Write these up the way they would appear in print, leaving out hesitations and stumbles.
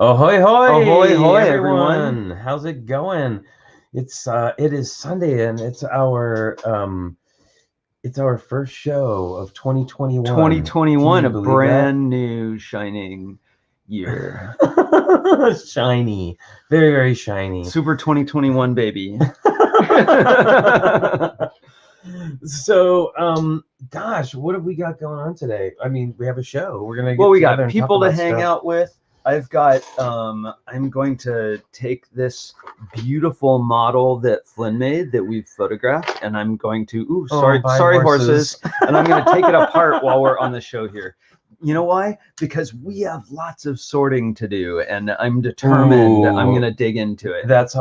Ahoy hoy! Ahoy hoy, everyone! How's it going? It is Sunday and it's our first show of 2021. 2021, a believe brand new shining year. Shiny. Very, very shiny. Super 2021, baby. So, gosh, what have we got going on today? I mean, we have a show. We're gonna get Well, we together got and people talk to about hang stuff. out with. I've got, I'm going to take this beautiful model that Flynn made that we've photographed, and I'm going to, sorry horses, and I'm going to take it apart while we're on the show here. You know why? Because we have lots of sorting to do, and I'm determined I'm going to dig into it. That's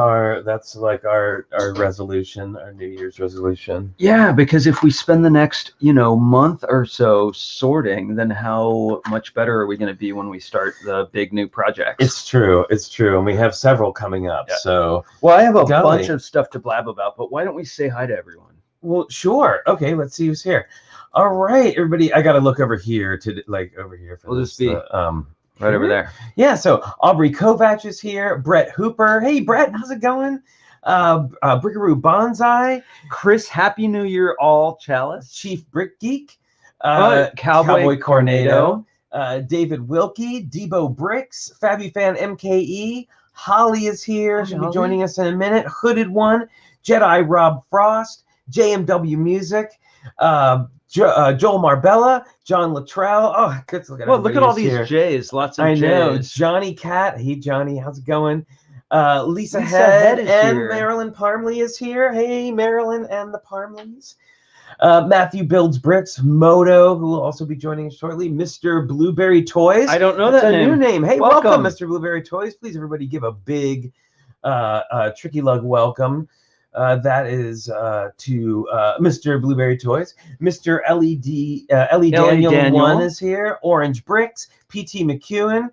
like our resolution, our New Year's resolution. Yeah, because if we spend the next, month or so sorting, then how much better are we going to be when we start the big new projects? It's true, and we have several coming up. Yeah. So, well, I have a bunch of stuff to blab about, but why don't we say hi to everyone? Well, sure. Okay, let's see who's here. All right, everybody. I got to look over here over here for we'll this. Just be right over there. Yeah. So Aubrey Kovach is here. Brett Hooper. Hey, Brett. How's it going? Brickaroo Bonsai. Chris. Happy New Year, all. Chalice. Chief Brick Geek. Cowboy Cornado. David Wilkie. Debo Bricks. FabbyFan MKE. Holly is here. She'll be joining us in a minute. Hooded One. Jedi Rob Frost. JMW Music. Joel Marbella, John Luttrell. Oh, good to look at. Well, look at all these here. J's. Lots of J's. I know. Johnny Cat. Hey, Johnny. How's it going? Lisa Head and here. Marilyn Parmley is here. Hey, Marilyn and the Parmleys. Matthew Builds Bricks. Moto, who will also be joining us shortly. Mr. Blueberry Toys. I don't know That's that a new name. Hey, welcome, Mr. Blueberry Toys. Please, everybody, give a big TrickyLUG welcome. That is to Mr. Blueberry Toys. Mr. Ellie Daniel 1 is here. Orange Bricks. PT McEwen.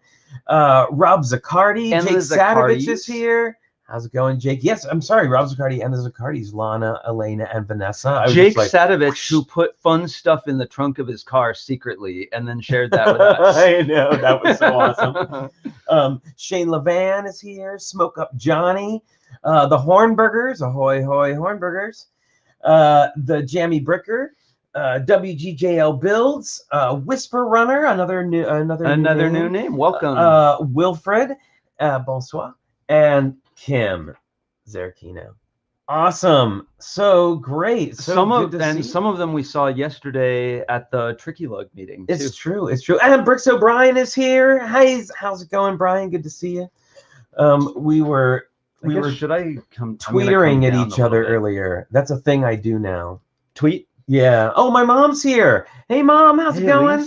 Rob Zaccardi. And Jake Sadovich is here. How's it going, Jake? Yes, I'm sorry, Rob Zaccardi and the Zaccardis, Lana, Elena, and Vanessa. Jake Sadovich, who put fun stuff in the trunk of his car secretly and then shared that with us. I know, that was so awesome. Shane Levan is here. Smoke Up Johnny. The Hornburgers, ahoy hoy Hornburgers, the Jammy Bricker, WGJL Builds, Whisper Runner, another new name. Welcome, Wilfred, bonsoir, and Kim Zerkino. Awesome, so great. So some of them we saw yesterday at the TrickyLUG meeting. It's true. And Bricks O'Brien is here. Hi, how's it going, Brian? Good to see you. We were tweetering at each other earlier. That's a thing I do now. Tweet? Yeah. Oh, my mom's here. Hey, Mom, how's it going?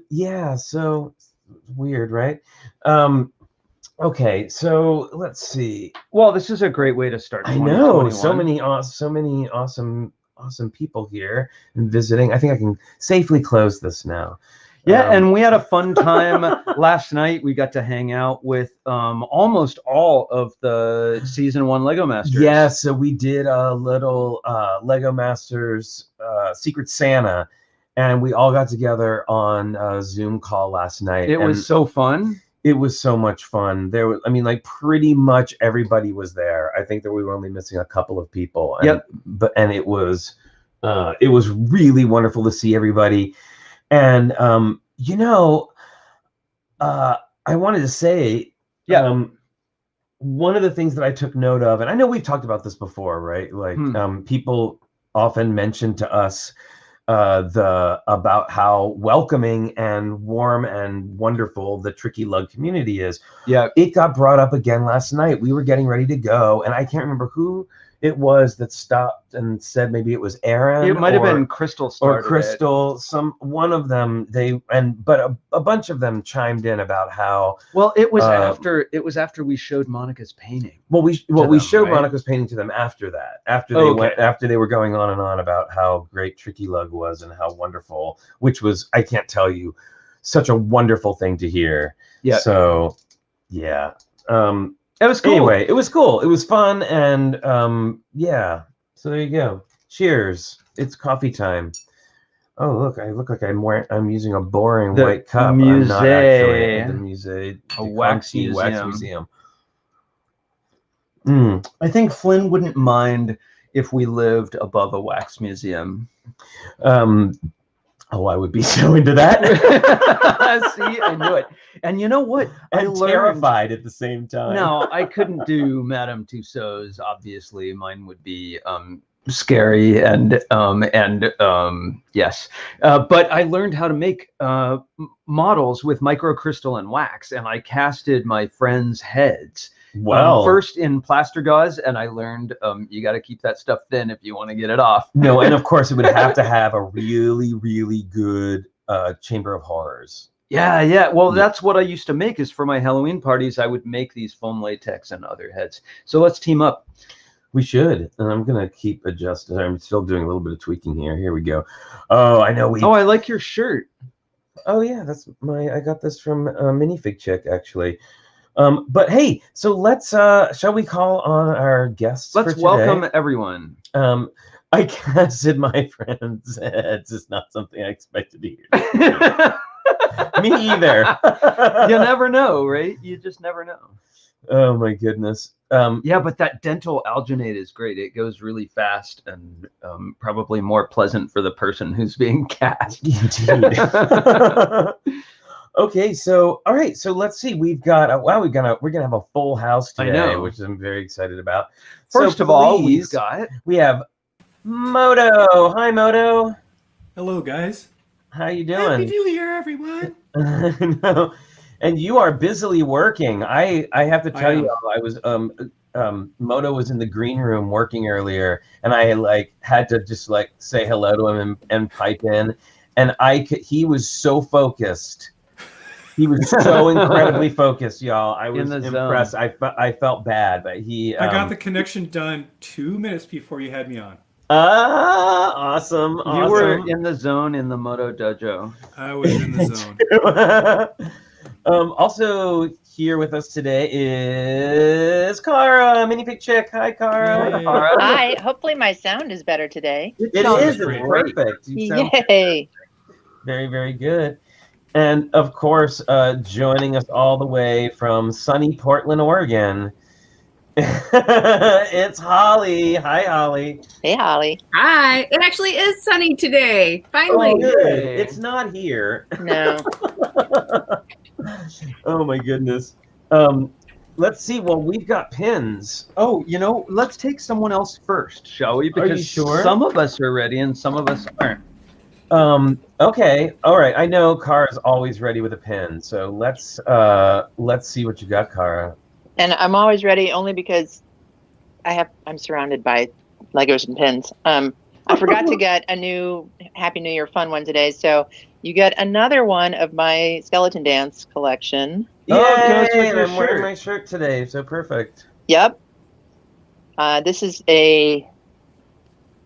Yeah, so weird, right? Okay, so let's see. Well, this is a great way to start. I know. So many awesome people here and visiting. I think I can safely close this now. Yeah, and we had a fun time last night. We got to hang out with almost all of the season 1 Lego Masters. Yeah, so we did a little Lego Masters Secret Santa, and we all got together on a Zoom call last night. It was so fun. It was so much fun. There was, pretty much everybody was there. I think that we were only missing a couple of people. And, yep. It was really wonderful to see everybody. And I wanted to say, one of the things that I took note of, and I know we've talked about this before, right? Like, people often mention to us about how welcoming and warm and wonderful the TrickyLUG community is. Yeah, it got brought up again last night. We were getting ready to go, and I can't remember who it was that stopped and said, maybe it was Aaron. It might have been Crystal or Crystal. One of them. But a bunch of them chimed in about how. Well, it was after we showed Monica's painting. We showed Monica's painting to them after that. After they were going on and on about how great TrickyLUG was and how wonderful, which was, I can't tell you, such a wonderful thing to hear. Yeah. So, yeah. It was cool. Anyway, it was cool. It was fun, and yeah. So there you go. Cheers. It's coffee time. Oh, look! I look like I'm using a boring The white cup. musée. I'm not actually at the musée. A wax museum. Museum. I think Flynn wouldn't mind if we lived above a wax museum. Oh, I would be so into that. See, I knew it. And you know what? I'm terrified at the same time. No, I couldn't do Madame Tussauds. Obviously, mine would be scary and yes. But I learned how to make models with microcrystalline wax, and I casted my friends' heads. Well, first in plaster gauze, and I learned you got to keep that stuff thin if you want to get it off. No, and of course it would have to have a really, really good Chamber of Horrors. Yeah. Well, that's what I used to make. Is for my Halloween parties, I would make these foam latex and other heads. So let's team up. We should, and I'm gonna keep adjusting. I'm still doing a little bit of tweaking here. Here we go. Oh, I know. Oh, I like your shirt. Oh yeah, that's I got this from Minifig Chick actually. But hey, so let's shall we call on our guests? Let's welcome everyone. I casted my friend's heads. It's not something I expected to hear. Me either. You never know, right? You just never know. Oh my goodness. Yeah, but that dental alginate is great. It goes really fast and probably more pleasant for the person who's being cast. Indeed. Okay, so all right, so let's see. We're gonna have a full house today, I know. Which I'm very excited about. First of all, we have Moto. Hi, Moto. Hello, guys. How you doing? Happy New Year, everyone. No, and you are busily working. I have to tell you, I was Moto was in the green room working earlier, and I had to just say hello to him and pipe in, and he was so focused. He was so incredibly focused, y'all. I was impressed. I felt bad, but I got the connection done 2 minutes before you had me on. Awesome. You were in the zone in the Moto Dojo. I was in the zone. Also here with us today is Cara, Minifig Chick. Hi, Cara. Yay. Hi. Hopefully my sound is better today. It is perfect. You sound Yay. very, very good. And of course, joining us all the way from sunny Portland, Oregon, it's Holly. Hi, Holly. Hey, Holly. Hi. It actually is sunny today. Finally. Oh, good. It's not here. No. Oh my goodness. Let's see. Well, we've got pins. Oh, let's take someone else first, shall we? Because are you sure? Some of us are ready and some of us aren't. Okay. All right. I know Kara's always ready with a pen, so let's see what you got, Kara. And I'm always ready only because I'm surrounded by Legos and pins. I forgot to get a new Happy New Year fun one today, so you get another one of my skeleton dance collection. Yay! And I'm wearing my shirt today, so perfect. Yep. This is a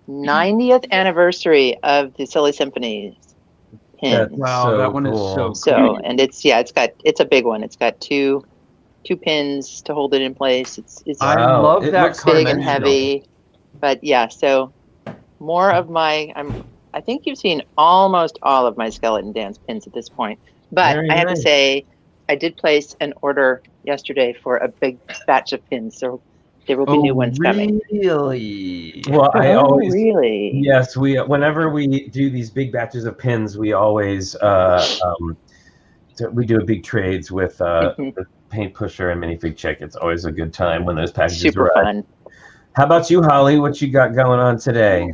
90th anniversary of the Silly Symphonies pins. Wow, that one is so cool. So, and it's a big one. It's got two pins to hold it in place. I love that big and heavy. But yeah, so more of I think you've seen almost all of my skeleton dance pins at this point. But Very I have nice. to say, I did place an order yesterday for a big batch of pins. So there will be new ones coming. Really? Well, I always really. Yes, whenever we do these big batches of pins, we always we do a big trades with the Paint Pusher and Minifig Chick. It's always a good time when those packages Super arrive. fun. How about you, Holly? What you got going on today?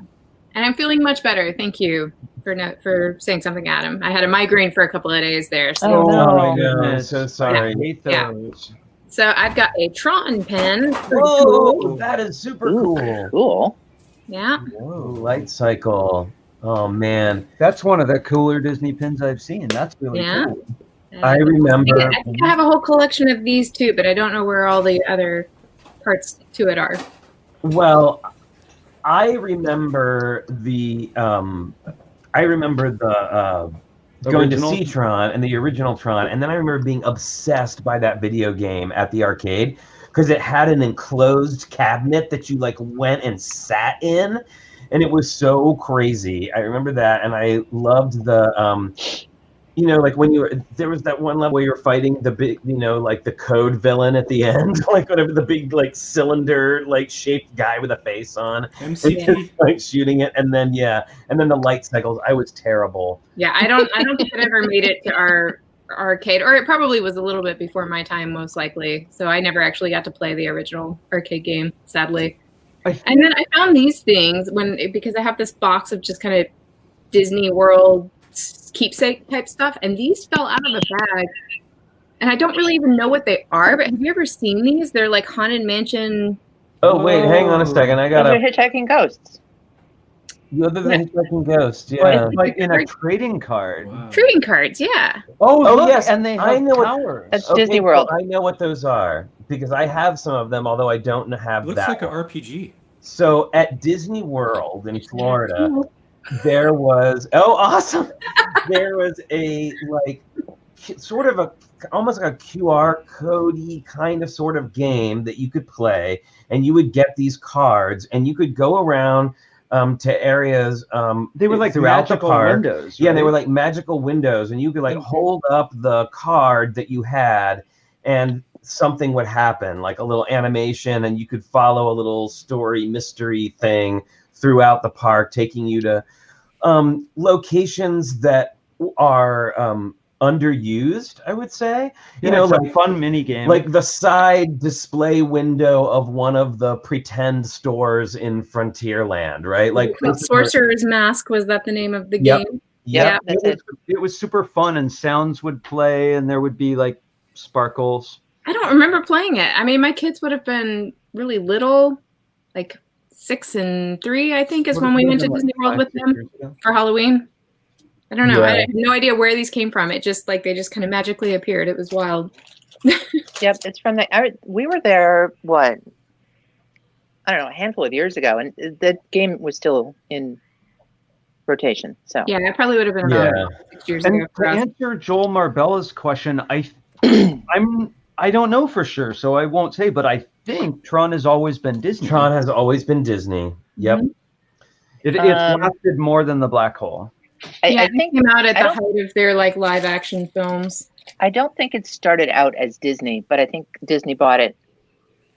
And I'm feeling much better. Thank you for saying something, Adam. I had a migraine for a couple of days there. So, Oh, no. my God, I'm so sorry. I hate those. so I've got a Tron pen. Pretty Whoa, cool. that is super Ooh, cool. cool. Yeah. Whoa, light cycle. Oh man, That's one of the cooler Disney pins I've seen. That's really Yeah. cool. I remember. I think I have a whole collection of these too, but I don't know where all the other parts to it are. Well, I remember the going to Original? see Tron and the original Tron, and then I remember being obsessed by that video game at the arcade because it had an enclosed cabinet that you like went and sat in, and it was so crazy. I remember that, and I loved the you know, like when there was that one level where you're fighting the big, you know, like the code villain at the end, like whatever, the big like cylinder like shaped guy with a face on, MCP, like shooting it, and then the light cycles. I was terrible. Yeah, I don't think it ever made it to our arcade, or it probably was a little bit before my time, most likely. So I never actually got to play the original arcade game, sadly. And then I found these things because I have this box of just kind of Disney World keepsake type stuff, and these fell out of a bag, and I don't really even know what they are. But have you ever seen these? They're like Haunted Mansion. Oh wait, hang on a second. I got Those are hitchhiking ghosts. You're the hitchhiking ghost. Yeah, like in a trading card. wow. Trading cards, yeah. Oh yes, and they have I know towers. That's Disney World. I know what those are because I have some of them, although I don't have Looks that like an one. RPG. So at Disney World in Florida, there was awesome. There was a like sort of almost like a QR code-y kind of sort of game that you could play, and you would get these cards, and you could go around to areas. They were like throughout the magical park. windows. Yeah, they right? were like magical windows, and you could like hold up the card that you had, and something would happen, like a little animation, and you could follow a little story mystery thing throughout the park, taking you to locations that are underused, I would say. You know, like fun mini game. Like the side display window of one of the pretend stores in Frontierland, right? Like Sorcerer's Mask, was that the name of the Yep. game? Yeah, that's it. It was super fun, and sounds would play, and there would be like sparkles. I don't remember playing it. I mean, my kids would have been really little, like 6 and 3, I think, is when we went to Disney World with them for Halloween. I don't know. Yeah. I have no idea where these came from. It just like they just kind of magically appeared. It was wild. Yep, it's from we were there, what? I don't know, a handful of years ago, and the game was still in rotation. So Yeah, it probably would have been about 6 years ago And for to us. answer Joel Marbella's question, I don't know for sure, so I won't say, but I think Tron has always been Disney. Tron has always been Disney. Yep. It's lasted more than the Black Hole. I It think came out at I the don't- height of their like live action films. I don't think it started out as Disney, but I think Disney bought it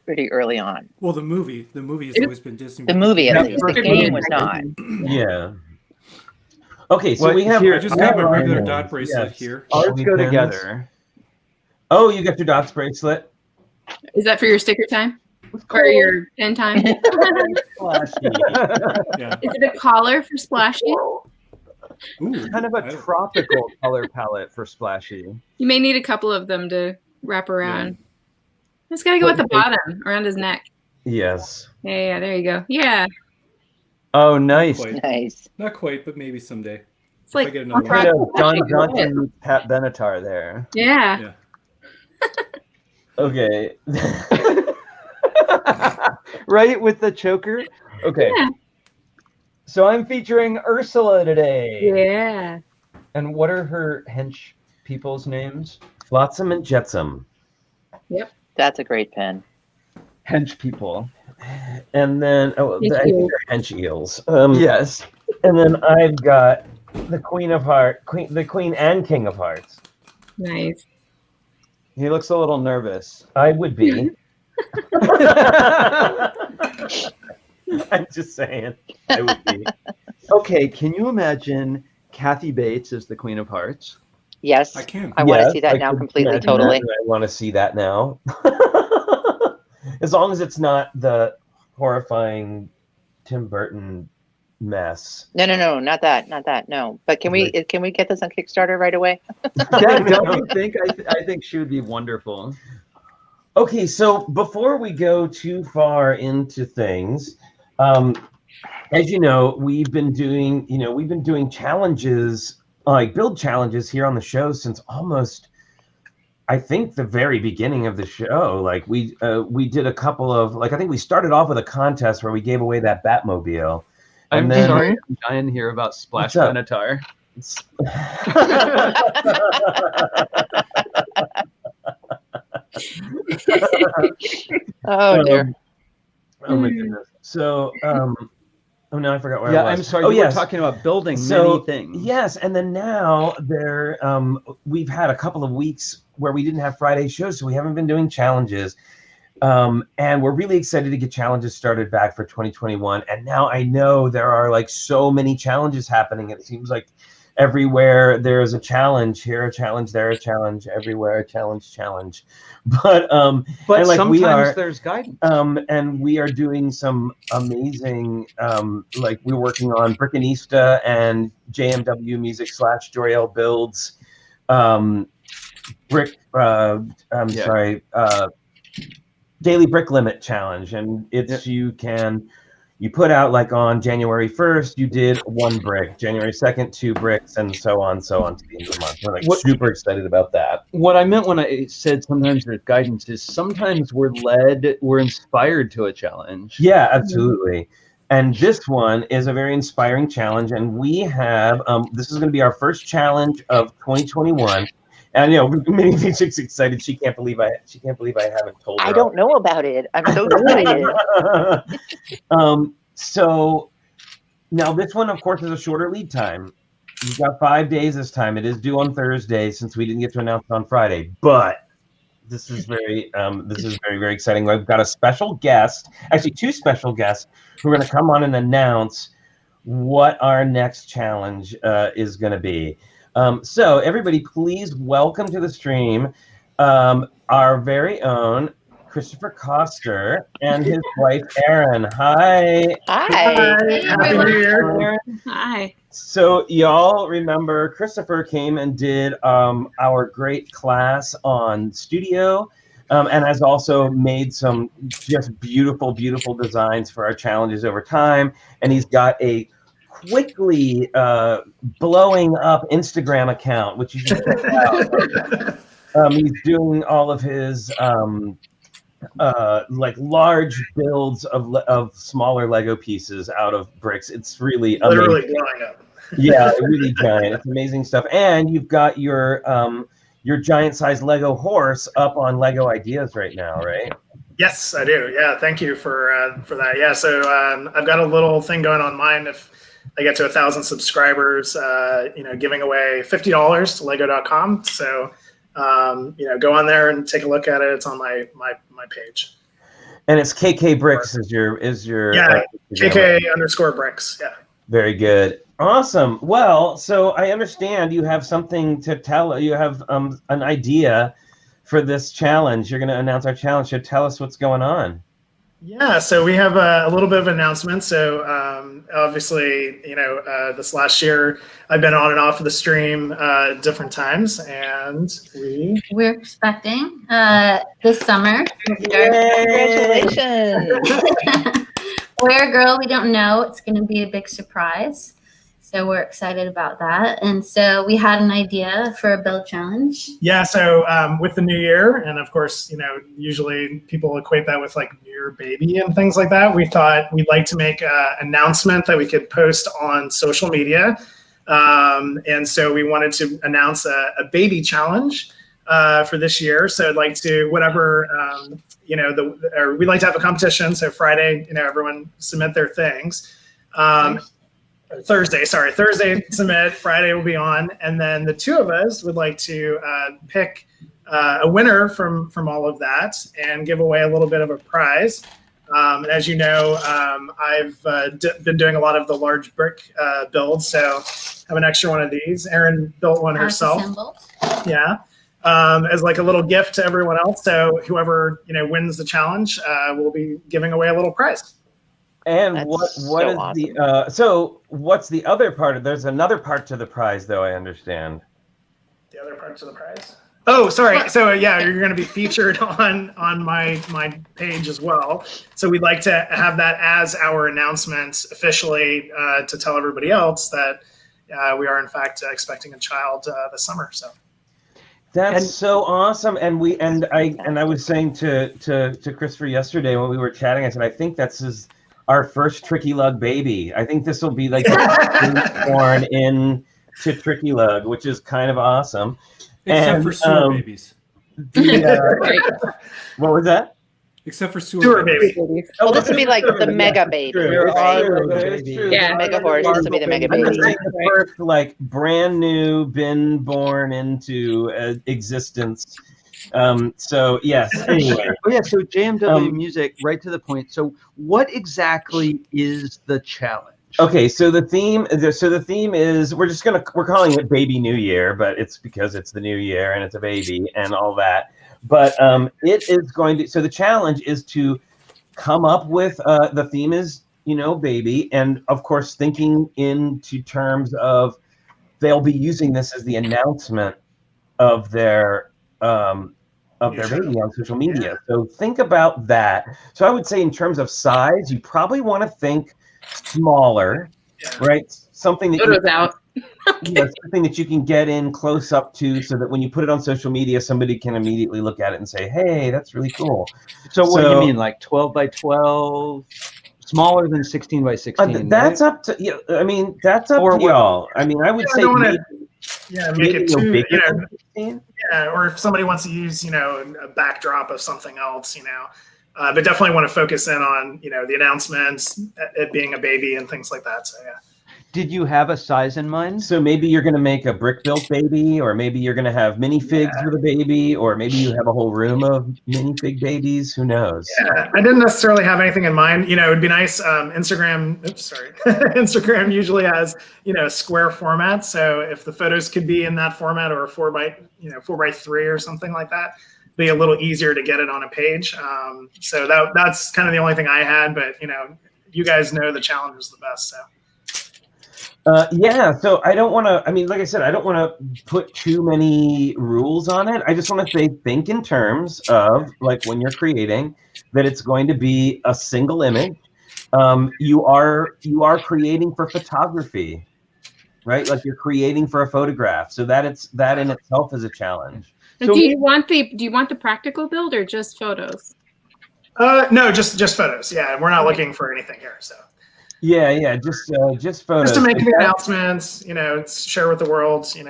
pretty early on. Well, the movie has always been Disney. The movie, at Yeah, least. The first game movie. was not. Yeah. Okay, so What- we have. here- I just got my regular Yes. dot bracelet here. Ours We go pins. together. Oh, you got your dots bracelet. Is that for your sticker time or your pen time? Is Yeah. it a collar for Splashy? Ooh, Kind of I a don't- tropical color palette for Splashy. You may need a couple of them to wrap around. Just gotta go at the bottom, around his neck. Yes. Yeah, there you go. Yeah, Oh, nice. Quite. Nice. Not quite, but maybe someday. it's like I get another Kind one. of Don Johnson meets Pat Benatar there. Yeah. Yeah. Okay. Right, with the choker? Okay. Yeah. So I'm featuring Ursula today. Yeah. And what are her hench people's names? Flotsam and Jetsam. That's a great pen. Hench people. And then, I think eels. they're hench eels. Yes. And then I've got the Queen of Hearts, the Queen and King of Hearts. Nice. He looks a little nervous. I would be. I'm just saying. I would be. Okay, can you imagine Kathy Bates as the Queen of Hearts? Yes. I can. I want to Yes, see that I now could completely, imagine totally. that. I want to see that now. As long as it's not the horrifying Tim Burton mess. No, not that, no. But can we get this on Kickstarter right away? Yeah, don't you think? I think she would be wonderful. Okay, so before we go too far into things, as you know, we've been doing challenges, like build challenges here on the show since almost, I think, the very beginning of the show. Like we did a couple of, like, I think we started off with a contest where we gave away that Batmobile. I'm And then- sorry, I'm dying here about Splash What's up? Benatar. Oh dear. Oh my goodness. So, oh no, I forgot where I was. I'm sorry. Oh, you yes. were talking about building many things. Yes, and then now we've had a couple of weeks where we didn't have Friday shows, so we haven't been doing challenges. And we're really excited to get challenges started back for 2021. And now I know there are like so many challenges happening. It seems like everywhere there's a challenge, here a challenge, there a challenge, everywhere a challenge. But like sometimes there's guidance. And we are doing some amazing, like we're working on Brickanista and JMW Music / Joriel Builds, Daily Brick Limit Challenge, and it's you put out like on January 1st you did 1 brick, January 2nd 2 bricks, and so on to the end of the month. We're like super excited about that. What I meant when I said sometimes there's guidance is sometimes we're inspired to a challenge. Yeah, absolutely. And this one is a very inspiring challenge, and we have this is going to be our first challenge of 2021. And Mini Phoenix excited. She can't believe I haven't told her. I don't know about it. I'm so excited. So now this one, of course, is a shorter lead time. You've got 5 days this time. It is due on Thursday since we didn't get to announce it on Friday. But this is very, very exciting. We've got a special guest, actually 2 special guests, who are going to come on and announce what our next challenge is going to be. So everybody, please welcome to the stream our very own Christopher Koster and his wife Erin. Hi. Hi. Happy New Year. Hi. So y'all remember Christopher came and did our great class on Studio, and has also made some just beautiful designs for our challenges over time. And he's got a quickly blowing up Instagram account, which you can check out. He's doing all of his like large builds of smaller Lego pieces out of bricks. It's really literally amazing. blowing up. Yeah, really giant. It's amazing stuff. And you've got your giant sized Lego horse up on Lego Ideas right now, right? Yes, I do. Yeah, thank you for that. Yeah, so I've got a little thing going on mine. If I get to 1,000 subscribers, giving away $50 to Lego.com. So, go on there and take a look at it. It's on my page. And it's TrickyBricks is your KK_bricks. Yeah. Very good. Awesome. Well, so I understand you have something to tell. You have an idea for this challenge. You're going to announce our challenge. So tell us what's going on. Yeah, so we have a little bit of announcement. So obviously, this last year I've been on and off of the stream different times, and we're expecting this summer. Congratulations! Where, girl, we don't know. It's going to be a big surprise. So we're excited about that. And so we had an idea for a build challenge. Yeah, so with the new year, and of course, usually people equate that with like New Year baby and things like that. We thought we'd like to make an announcement that we could post on social media. And so we wanted to announce a baby challenge for this year. So I'd like to, whatever, we'd like to have a competition. So Friday, everyone submit their things. Thursday submit, Friday will be on, and then the 2 of us would like to pick a winner from all of that and give away a little bit of a prize. And as you know, I've been doing a lot of the large brick builds, so I have an extra one of these. Erin built one herself. Yeah. As like a little gift to everyone else. So whoever wins the challenge will be giving away a little prize. And That's what so is awesome. so what's the other part? There's another part to the prize, though, I understand. The other parts of the prize? Oh, sorry. So yeah, you're going to be featured on my page as well. So we'd like to have that as our announcement officially to tell everybody else that we are in fact expecting a child this summer. So that's so awesome. And I was saying to Christopher yesterday when we were chatting, I said I think that's our first TrickyLUG baby. I think this will be like born in to TrickyLUG, which is kind of awesome. Except for sewer babies. What was that? Except for Sewer baby. Well, this would be like the mega baby. True. Right? It's true. Yeah. The mega horse. This would be the mega I'm baby. just saying the first, like, brand new, been born into existence. So yes. Anyway. Oh yeah. So JMW music, right to the point. So what exactly is the challenge? Okay, so the theme is we're calling it Baby New Year, but it's because it's the new year and it's a baby and all that. But it is going to. So the challenge is to come up with the theme is baby, and of course thinking into terms of they'll be using this as the announcement of their baby on social media. So think about that. So I would say in terms of size, you probably want to think smaller, right? Something that something that you can get in close up to, so that when you put it on social media, somebody can immediately look at it and say, "Hey, that's really cool." So what do you mean, like 12 by 12, smaller than 16 by 16? That's up to you. I mean, that's up to y'all. I mean, I would say make it too bigger. Yeah, or if somebody wants to use a backdrop of something else, but definitely want to focus in on the announcements, it being a baby and things like that. So yeah. Did you have a size in mind? So maybe you're going to make a brick-built baby, or maybe you're going to have minifigs with a baby, or maybe you have a whole room of minifig babies. Who knows? Yeah, I didn't necessarily have anything in mind. It would be nice. Instagram usually has square format. So if the photos could be in that format, or a 4x3 or something like that, be a little easier to get it on a page. So that's kind of the only thing I had. But you guys know the challenge is the best. So. So I don't want to, like I said, I don't want to put too many rules on it. I just want to say, think in terms of, like, when you're creating, that it's going to be a single image. You are creating for photography, right? Like, you're creating for a photograph. So that in itself is a challenge. So, do you want the practical build or just photos? No, just photos. Yeah, we're not looking for anything here. So. Yeah, just photos. Just to make the announcements, share with the world, and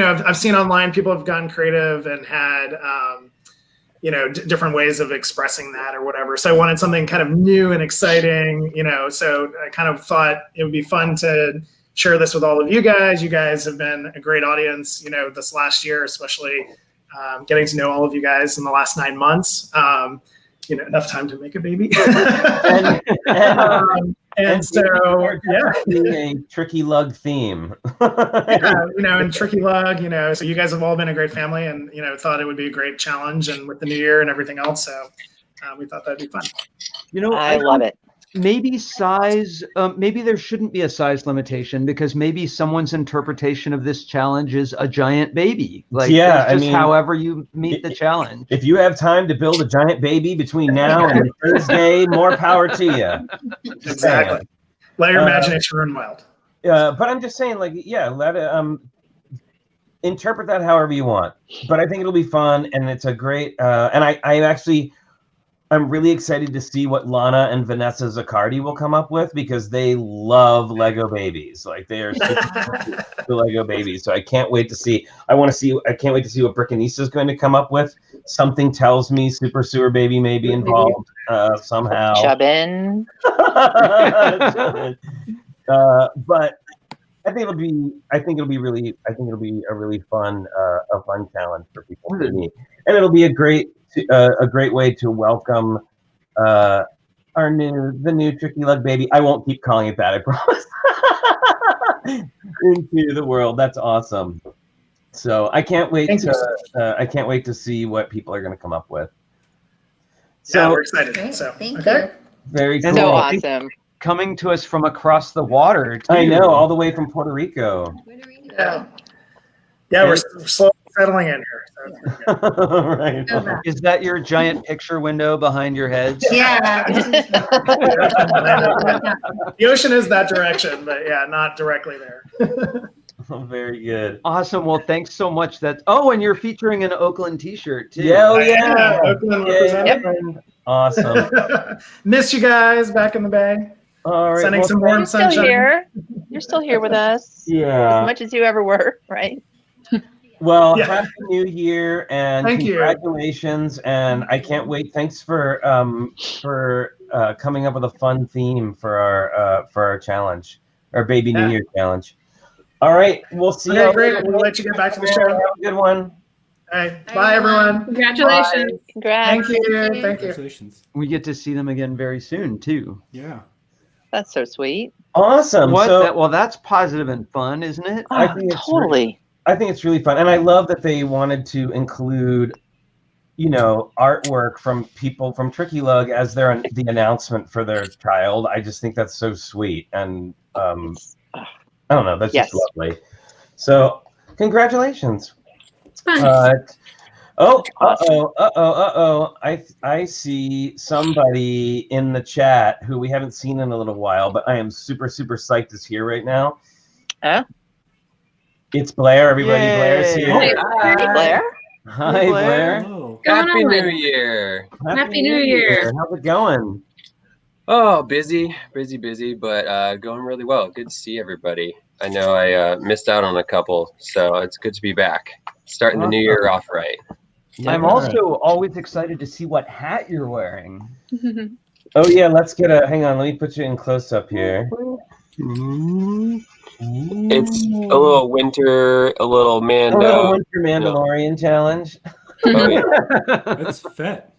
I've seen online people have gotten creative and had, different ways of expressing that or whatever. So I wanted something kind of new and exciting, so I kind of thought it would be fun to share this with all of you guys. You guys have been a great audience, this last year, especially getting to know all of you guys in the last 9 months. Enough time to make a baby. And so, yeah. A TrickyLUG theme. And TrickyLUG, so you guys have all been a great family, and, thought it would be a great challenge, and with the new year and everything else. So we thought that'd be fun. I love it. Maybe size, maybe there shouldn't be a size limitation, because maybe someone's interpretation of this challenge is a giant baby. Like, however you meet the challenge. If you have time to build a giant baby between now and Thursday, more power to you. Exactly. Let your imagination run wild. But I'm just saying, let interpret that however you want. But I think it'll be fun, and it's a great. And I'm really excited to see what Lana and Vanessa Zaccardi will come up with, because they love Lego babies. Like, they are super the Lego babies. So I can't wait to see. I can't wait to see what Brickanisa is going to come up with. Something tells me Super Sewer Baby may be involved somehow. Chubbin. But I think it'll be a really fun challenge for people to meet, and it'll be a great way to welcome the new TrickyLUG baby. I won't keep calling it that, I promise. Into the world. That's awesome. So I can't wait to see what people are going to come up with. So we're excited. Great. So Thank you. Very cool. So awesome. Coming to us from across the water, too. I know, all the way from Puerto Rico. Yeah, we're slowly settling in here. So Right. Is that your giant picture window behind your heads? Yeah. The ocean is that direction, but yeah, not directly there. Very good. Awesome. Well, thanks so much. And you're featuring an Oakland t-shirt, too. Yeah. Oakland represented. Yep. Awesome. Miss you guys back in the Bay. All right. Sending some warm sunshine. You're still here with us. Yeah. As much as you ever were, right? Well, Yeah. Happy New Year and Thank you. congratulations! And I can't wait. Thanks for coming up with a fun theme for our challenge, our Baby New Yeah. Year challenge. All right, we'll see you. Okay, great. We'll let you get back to the show. Have a good one. All right. Bye, everyone. Congratulations. Congrats. Thank you. Thank you. Congratulations. We get to see them again very soon too. Yeah. That's so sweet. Awesome. What? So Well, that's positive and fun, isn't it? I Oh, think it's totally. I think it's really fun, and I love that they wanted to include, artwork from people from TrickyLUG as the announcement for their child. I just think that's so sweet, and I don't know, that's just lovely. So, congratulations. It's fun. I see somebody in the chat who we haven't seen in a little while, but I am super, super psyched is here right now. Huh? It's Blair, everybody. Yay. Blair's here. Hey, Blair? Hi, Blair. Hello. Happy New Year. Happy New Year. How's it going? Oh, busy, but going really well. Good to see everybody. I know I missed out on a couple, so it's good to be back. Starting the new year off right. I'm also always excited to see what hat you're wearing. Oh yeah, let's get hang on, let me put you in close up here. It's a little winter, a little Mando. Winter Mandalorian challenge. Oh, yeah. That's fat.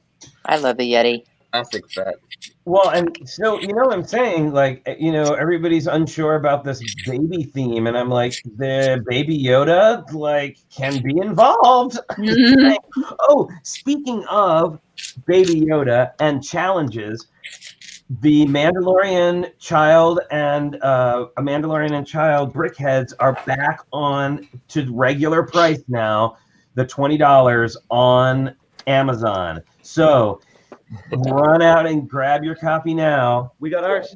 I love the Yeti. Classic fat. Well, and so what I'm saying, everybody's unsure about this baby theme, and I'm like, the Baby Yoda can be involved. Oh, speaking of Baby Yoda and challenges, the Mandalorian child and brickheads are back on to regular price now, the $20 on Amazon. So run out and grab your copy now. We got ours.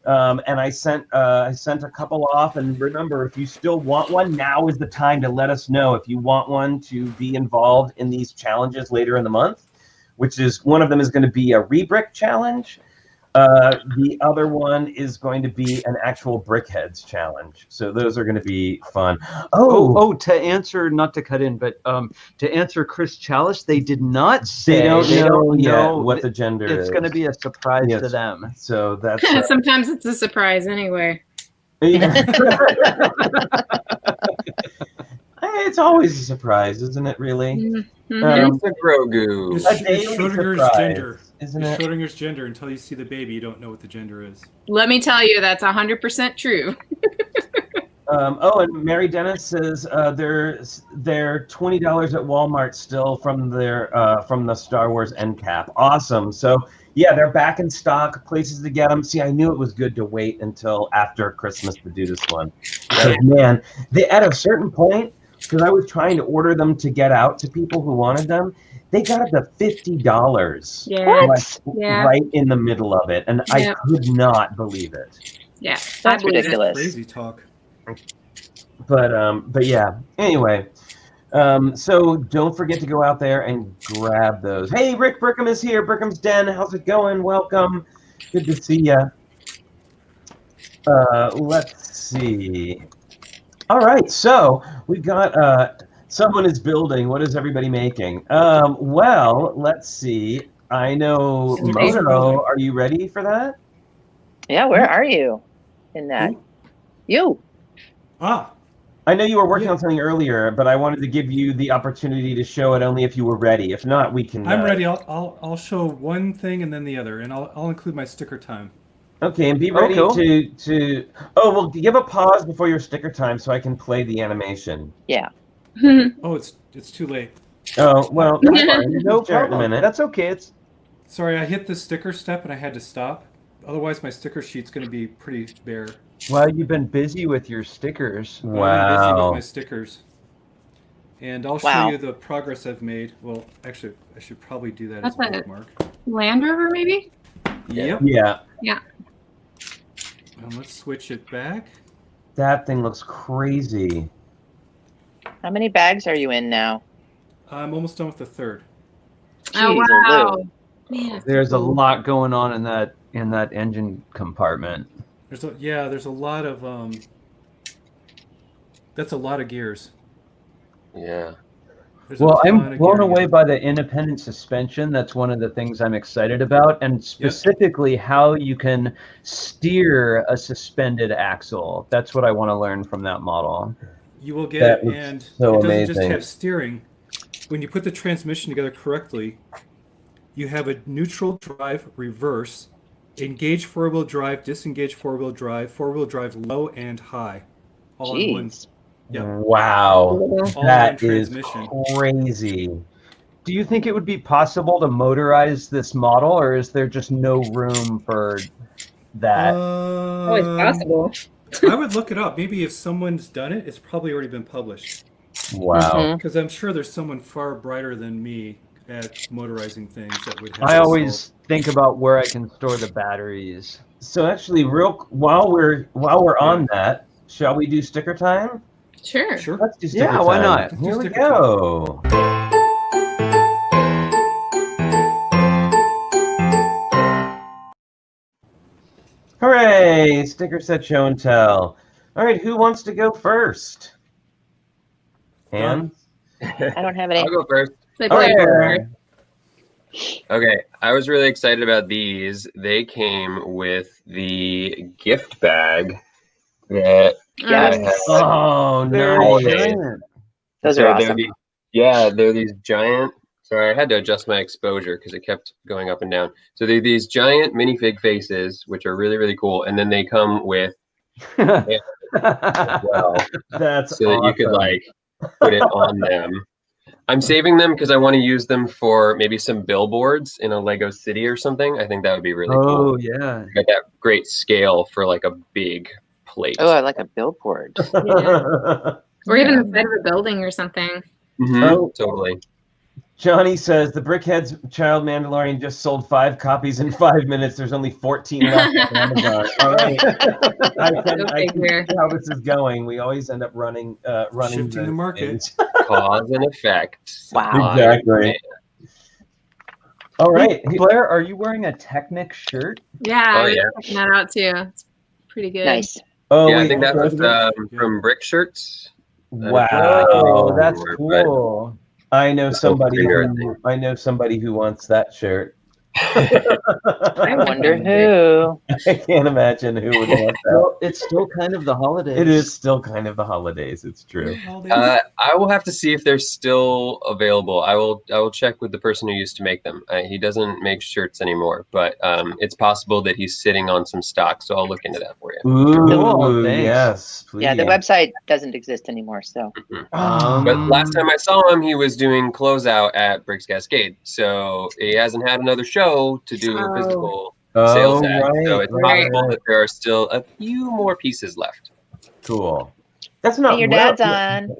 And I sent a couple off. And remember, if you still want one, now is the time to let us know if you want one to be involved in these challenges later in the month. Which is one of them is going to be a rebrick challenge. The other one is going to be an actual brickheads challenge. So those are going to be fun. To answer, not to cut in, but to answer Chris Chalice, they did not say. They don't know what the gender is. It's going to be a surprise to them. So that's sometimes it's a surprise anyway. It's always a surprise, isn't it? Really. It's a Grogu. It's Schrodinger's gender. Isn't it? Schrodinger's gender. Until you see the baby, you don't know what the gender is. Let me tell you, that's 100% true. And Mary Dennis says they're $20 at Walmart still from the Star Wars end cap. Awesome. So yeah, they're back in stock. Places to get them. See, I knew it was good to wait until after Christmas to do this one. Because man, at a certain point, because I was trying to order them to get out to people who wanted them, they got up to $50. Yeah. Right in the middle of it, and I could not believe it. Yeah, that's ridiculous. Crazy talk. But yeah. Anyway, so don't forget to go out there and grab those. Hey, Rick Brickham is here. Brickham's Den. How's it going? Welcome. Good to see ya. Let's see. All right, so we've got someone is building. What is everybody making? Well, let's see. I know Moto. Are you ready for that? Yeah, where are you in that? You. I know you were working on something earlier, but I wanted to give you the opportunity to show it only if you were ready. If not, we can. I'm ready. I'll show one thing and then the other, and I'll include my sticker time. Okay, and be ready to. Oh, well, give a pause before your sticker time so I can play the animation. Yeah. Oh, it's too late. Oh well, no problem. In a minute. That's okay. Sorry, I hit the sticker step and I had to stop. Otherwise, my sticker sheet's going to be pretty bare. Well, you've been busy with your stickers. I've been busy with my stickers. And I'll show you the progress I've made. Well, actually, I should probably do that as a bookmark. Land Rover, maybe? Yep. Yeah. And let's switch it back. That thing looks crazy. How many bags are you in now? I'm almost done with the third. Oh, wow. Man, there's a lot going on in that engine compartment. There's a lot of that's a lot of gears. Yeah. Well, I'm blown away by the independent suspension. That's one of the things I'm excited about, and specifically how you can steer a suspended axle. That's what I want to learn from that model. You will get it, and so it doesn't amazing. just have steering. When you put the transmission together correctly, you have a neutral drive reverse, engage four-wheel drive, disengage four-wheel drive low and high, all in one. Yep. Wow, all that is crazy. Do you think it would be possible to motorize this model, or is there just no room for that? Always possible. I would look it up. Maybe if someone's done it, it's probably already been published. Wow. Because I'm sure there's someone far brighter than me at motorizing things that would have I always think about where I can store the batteries. So actually, while we're on that, shall we do sticker time? Sure. Let's do sticker time. Yeah, why not? Here we go. Hooray! Sticker set show and tell. All right, who wants to go first? Hands? I don't have any. I'll go first. Okay, I was really excited about these. They came with the gift bag that Oh, nice. Those are awesome. They're these giant. Sorry, I had to adjust my exposure because it kept going up and down. So they're these giant minifig faces, which are really, really cool. And then they come with as well. That's so awesome. that you could like put it on them. I'm saving them because I want to use them for maybe some billboards in a Lego city or something. I think that would be really cool. Oh, yeah. Got that great scale for like a big plate. Oh, I like a billboard. Yeah. Or even inside of a building or something. Totally. Johnny says the Brickhead's Child Mandalorian just sold 5 copies in 5 minutes. There's only 14 left on Amazon. All right. I can see how this is going. We always end up running shifting the market. Cause and effect. Wow. Exactly. All right. Hey, Blair, are you wearing a Technic shirt? Yeah, I was checking that out too. It's pretty good. Nice. Oh, yeah, I think that was from Brick Shirts. Wow, that's cool. I know somebody who wants that shirt. I wonder who. I can't imagine who would want that. Well, it's still kind of the holidays. It is still kind of the holidays. It's true. I will have to see if they're still available. I will check with the person who used to make them. He doesn't make shirts anymore, but it's possible that he's sitting on some stock. So I'll look into that for you. Ooh, yes, please. Yeah, the website doesn't exist anymore. So, but last time I saw him, he was doing closeout at Bricks Cascade. So he hasn't had another show to do a physical sales ad. So it's possible that there are still a few more pieces left. Cool. That's not your dad's on.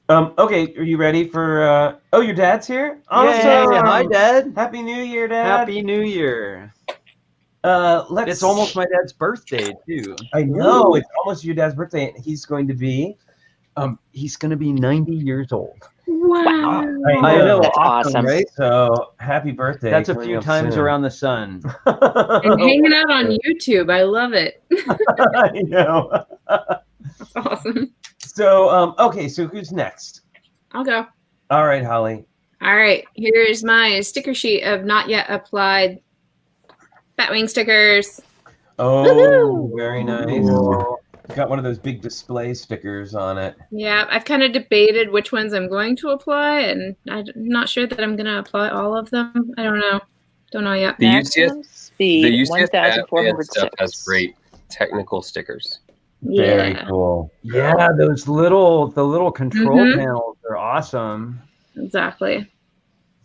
Okay, are you ready for your dad's here? Awesome. Yeah. Hi, Dad. Happy New Year, Dad. Happy New Year. It's almost my dad's birthday too. I know, it's almost your dad's birthday. He's going to be 90 years old. Wow. I know. That's awesome. Right? So happy birthday. That's a few times soon. Around the sun. And hanging out on YouTube. I love it. I know. That's awesome. So, okay, so who's next? I'll go. All right, Holly. All right. Here's my sticker sheet of not yet applied Batwing stickers. Oh, very nice. Got one of those big display stickers on it. Yeah, I've kind of debated which ones I'm going to apply, and I'm not sure that I'm going to apply all of them. I don't know. Don't know yet. The UCS Batman stuff has great technical stickers. Very cool. Yeah, the little control panels are awesome. Exactly.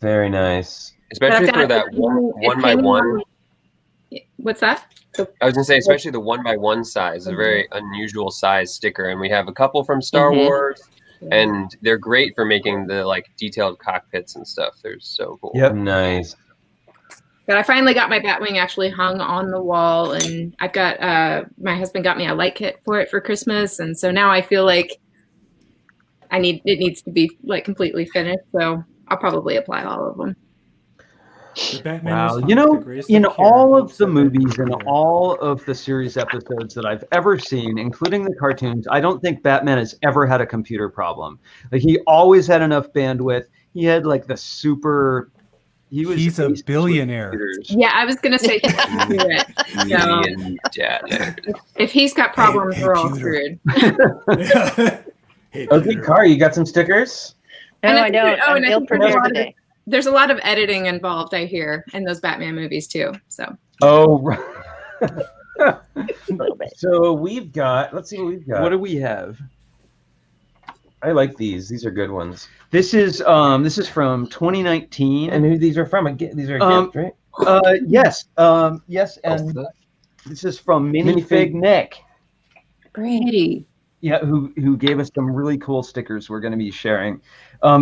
Very nice. Especially for that one by one. What's that? I was gonna say, especially the 1x1 size, a very unusual size sticker, and we have a couple from Star Wars, and they're great for making the like detailed cockpits and stuff. They're so cool. Yep, nice. But I finally got my Batwing actually hung on the wall, and I've got my husband got me a light kit for it for Christmas, and so now I feel like it needs to be like completely finished. So I'll probably apply all of them. The Batman Wow, was you hung know, with the greatest in of care, all of hopes the that movies and Batman would all of the series episodes that I've ever seen, including the cartoons, I don't think Batman has ever had a computer problem. Like, he always had enough bandwidth. He had like the super. He's a billionaire. Yeah, I was gonna say so, if he's got problems, we're all screwed. Okay, Car, you got some stickers? No, I don't. I'm ill prepared today. There's a lot of editing involved, I hear, in those Batman movies too. So. Oh, right. So we've got. Let's see what we've got. What do we have? I like these. These are good ones. This is from 2019. And who these are from? These are a gift, right? Yes. Yes, and this is from Minifig Nick. Pretty. Yeah, who gave us some really cool stickers we're going to be sharing.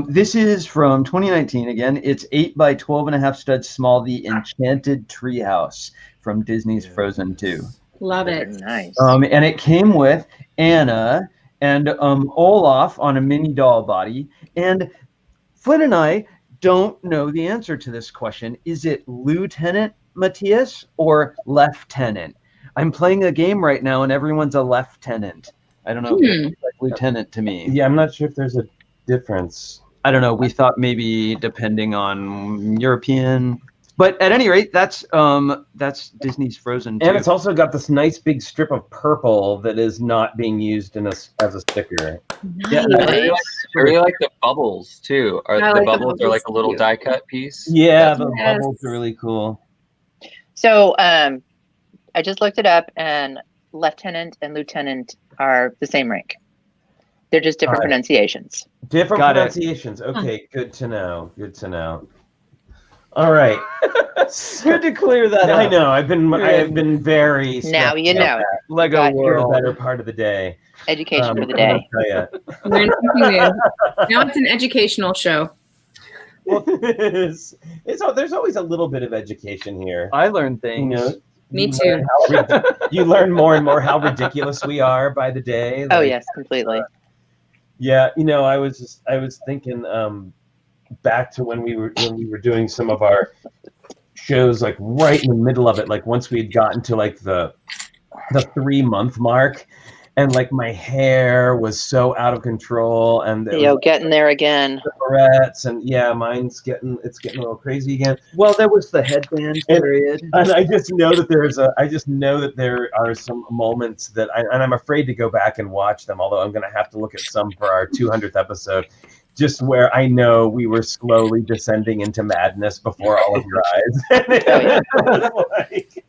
This is from 2019 again. It's 8 by 12.5 studs small, the Enchanted Treehouse from Disney's Frozen 2. Love it. Nice. And it came with Anna and Olaf on a mini doll body. And Flynn and I don't know the answer to this question. Is it Lieutenant Matthias or Lieutenant? I'm playing a game right now and everyone's a lieutenant. I don't know if it's like lieutenant to me. Yeah, I'm not sure if there's a difference. I don't know. We thought maybe depending on European. But at any rate, that's Disney's Frozen 2. And it's also got this nice big strip of purple that is not being used as a sticker. Nice. Yeah, I really like the bubbles too. The bubbles are like a little die cut piece. Yeah, the bubbles are really cool. So I just looked it up, and lieutenant and lieutenant are the same rank. They're just different pronunciations. Different pronunciations. Okay, good to know. Good to know. All right. Good to clear that up. I know. I have been very. Now you know. Lego World. Better part of the day. Education for the day. Learn something new. Now it's an educational show. Well, there's always a little bit of education here. I learned things. You know, Me too. You learn more and more how ridiculous we are by the day. Oh yes, completely. Yeah, you know, I was thinking back to when we were doing some of our shows, like right in the middle of it, like once we had gotten to like the 3-month mark, and like my hair was so out of control, and getting there again. Cigarettes, and yeah, mine's getting a little crazy again. Well, there was the headband period, and I just know that there are some moments that I'm afraid to go back and watch them. Although I'm going to have to look at some for our 200th episode, just where I know we were slowly descending into madness before all of your eyes.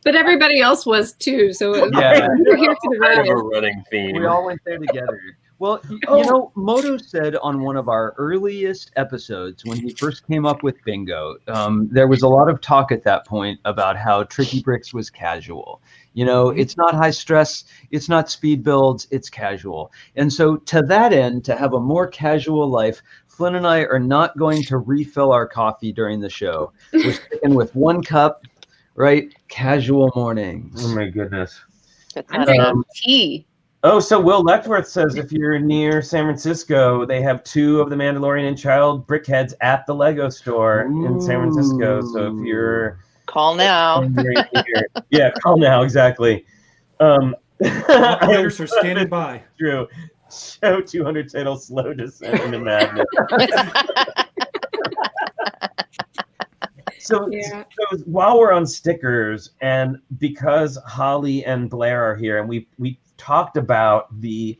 But everybody else was too, so yeah, we're here for the ride. A running theme. We all went there together. Well, you know, Moto said on one of our earliest episodes when he first came up with Bingo, there was a lot of talk at that point about how TrickyBricks was casual. You know, it's not high stress, it's not speed builds, it's casual. And so to that end, to have a more casual life, Flynn and I are not going to refill our coffee during the show. We're sticking with 1 cup, right? Casual mornings. Oh my goodness. I'm drinking tea. Oh, so Will Lechtworth says if you're near San Francisco, they have 2 of the Mandalorian and Child brickheads at the Lego store in San Francisco. So if you're call now. Yeah, call now, exactly. Operators are standing by. True. Show 200 title slow descent into madness. So while we're on stickers, and because Holly and Blair are here, and we talked about the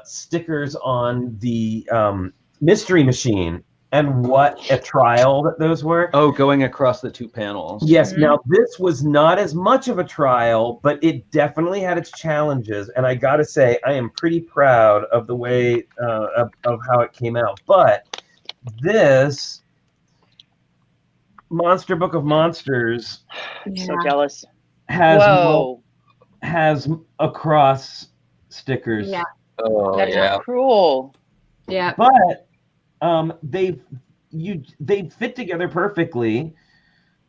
stickers on the Mystery Machine and what a trial that those were. Oh, going across the 2 panels. Yes. Now this was not as much of a trial, but it definitely had its challenges, and I got to say I am pretty proud of the way of how it came out. But this Monster Book of Monsters, so jealous, has across stickers. Yeah. Oh, that's cruel. Yeah. But they fit together perfectly.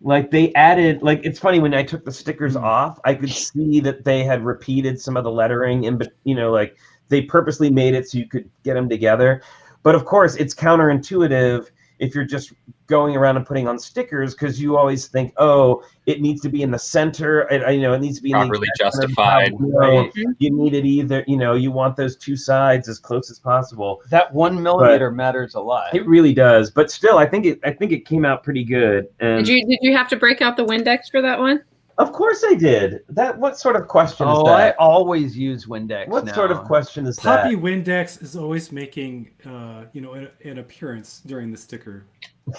Like they added, like it's funny when I took the stickers off, I could see that they had repeated some of the lettering, but like they purposely made it so you could get them together. But of course, it's counterintuitive if you're just going around and putting on stickers because you always think, oh, it needs to be in the center. It needs to be properly justified. You need it either. You want those two sides as close as possible. That 1 millimeter matters a lot. It really does. But still, I think it came out pretty good. And did you have to break out the Windex for that one? Of course I did. What sort of question is that? I always use Windex. What sort of question is that? Puppy Windex is always making an appearance during the sticker.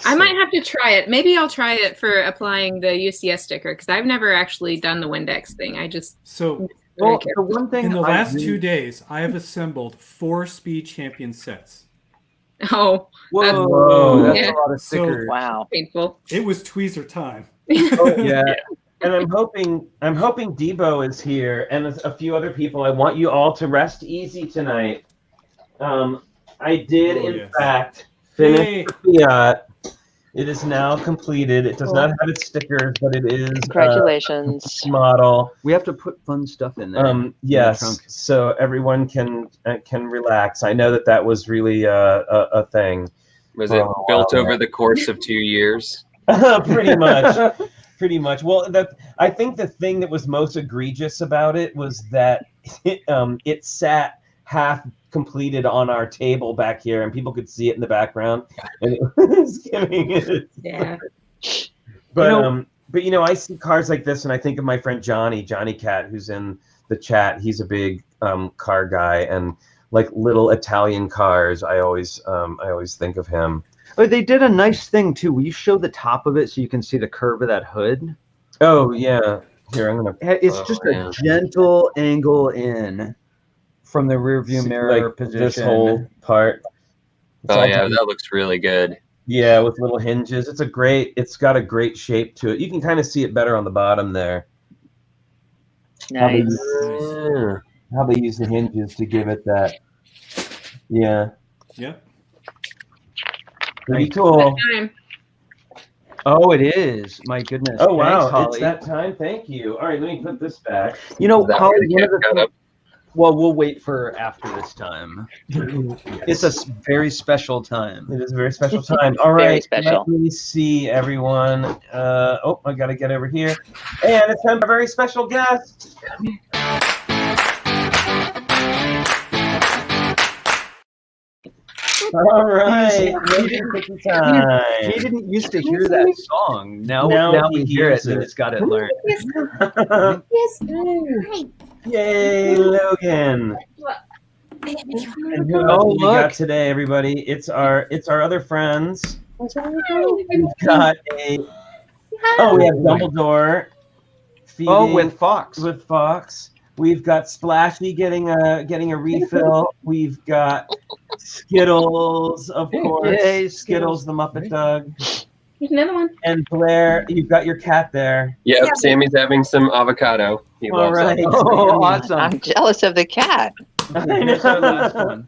I might have to try it. Maybe I'll try it for applying the UCS sticker because I've never actually done the Windex thing. The one thing in the last 2 days, I have assembled 4 Speed Champion sets. Oh, whoa! That's a lot of stickers. Wow, painful. It was tweezer time. Yeah. And I'm hoping Debo is here and a few other people. I want you all to rest easy tonight. I did, in fact, finish the Fiat. It is now completed. It does not have its stickers, but it is congratulations model. We have to put fun stuff in there. Yes, so everyone can relax. I know that was really a thing. Was it built over the course of 2 years? Pretty much. Pretty much. Well, I think the thing that was most egregious about it was that it sat half completed on our table back here, and people could see it in the background, and it was giving it. Yeah. But I see cars like this, and I think of my friend Johnny Cat, who's in the chat. He's a big car guy, and like little Italian cars. I always think of him. Oh, they did a nice thing too. Will you show the top of it so you can see the curve of that hood? Oh yeah. Here, I'm gonna. It's just a gentle angle in from the rear view mirror position. This whole part. That looks really good. Yeah, with little hinges. It's got a great shape to it. You can kind of see it better on the bottom there. Nice. How they use the hinges to give it that. Yeah. Yep. Pretty cool. Oh, it is. My goodness. Oh, wow. Thanks, Holly. It's that time. Thank you. All right, let me put this back. Holly, we'll wait for after this time. It's a very special time. It is a very special time. All right. Special. Let me see, everyone. I got to get over here. And it's time for a very special guest. All right, he didn't used to hear that song. Now we hear it, and it's got it learned. Yay, Logan! And who else we got today, everybody? It's our other friends. We've got we have Dumbledore feeding with Fox. With Fox. We've got Splashy getting a refill. We've got Skittles, of course. Yay, Skittles, the Muppet Dog. There's another one. And Blair, you've got your cat there. Yep, Sammy's having some avocado. He loves it. Oh, awesome. I'm jealous of the cat. There's our last one.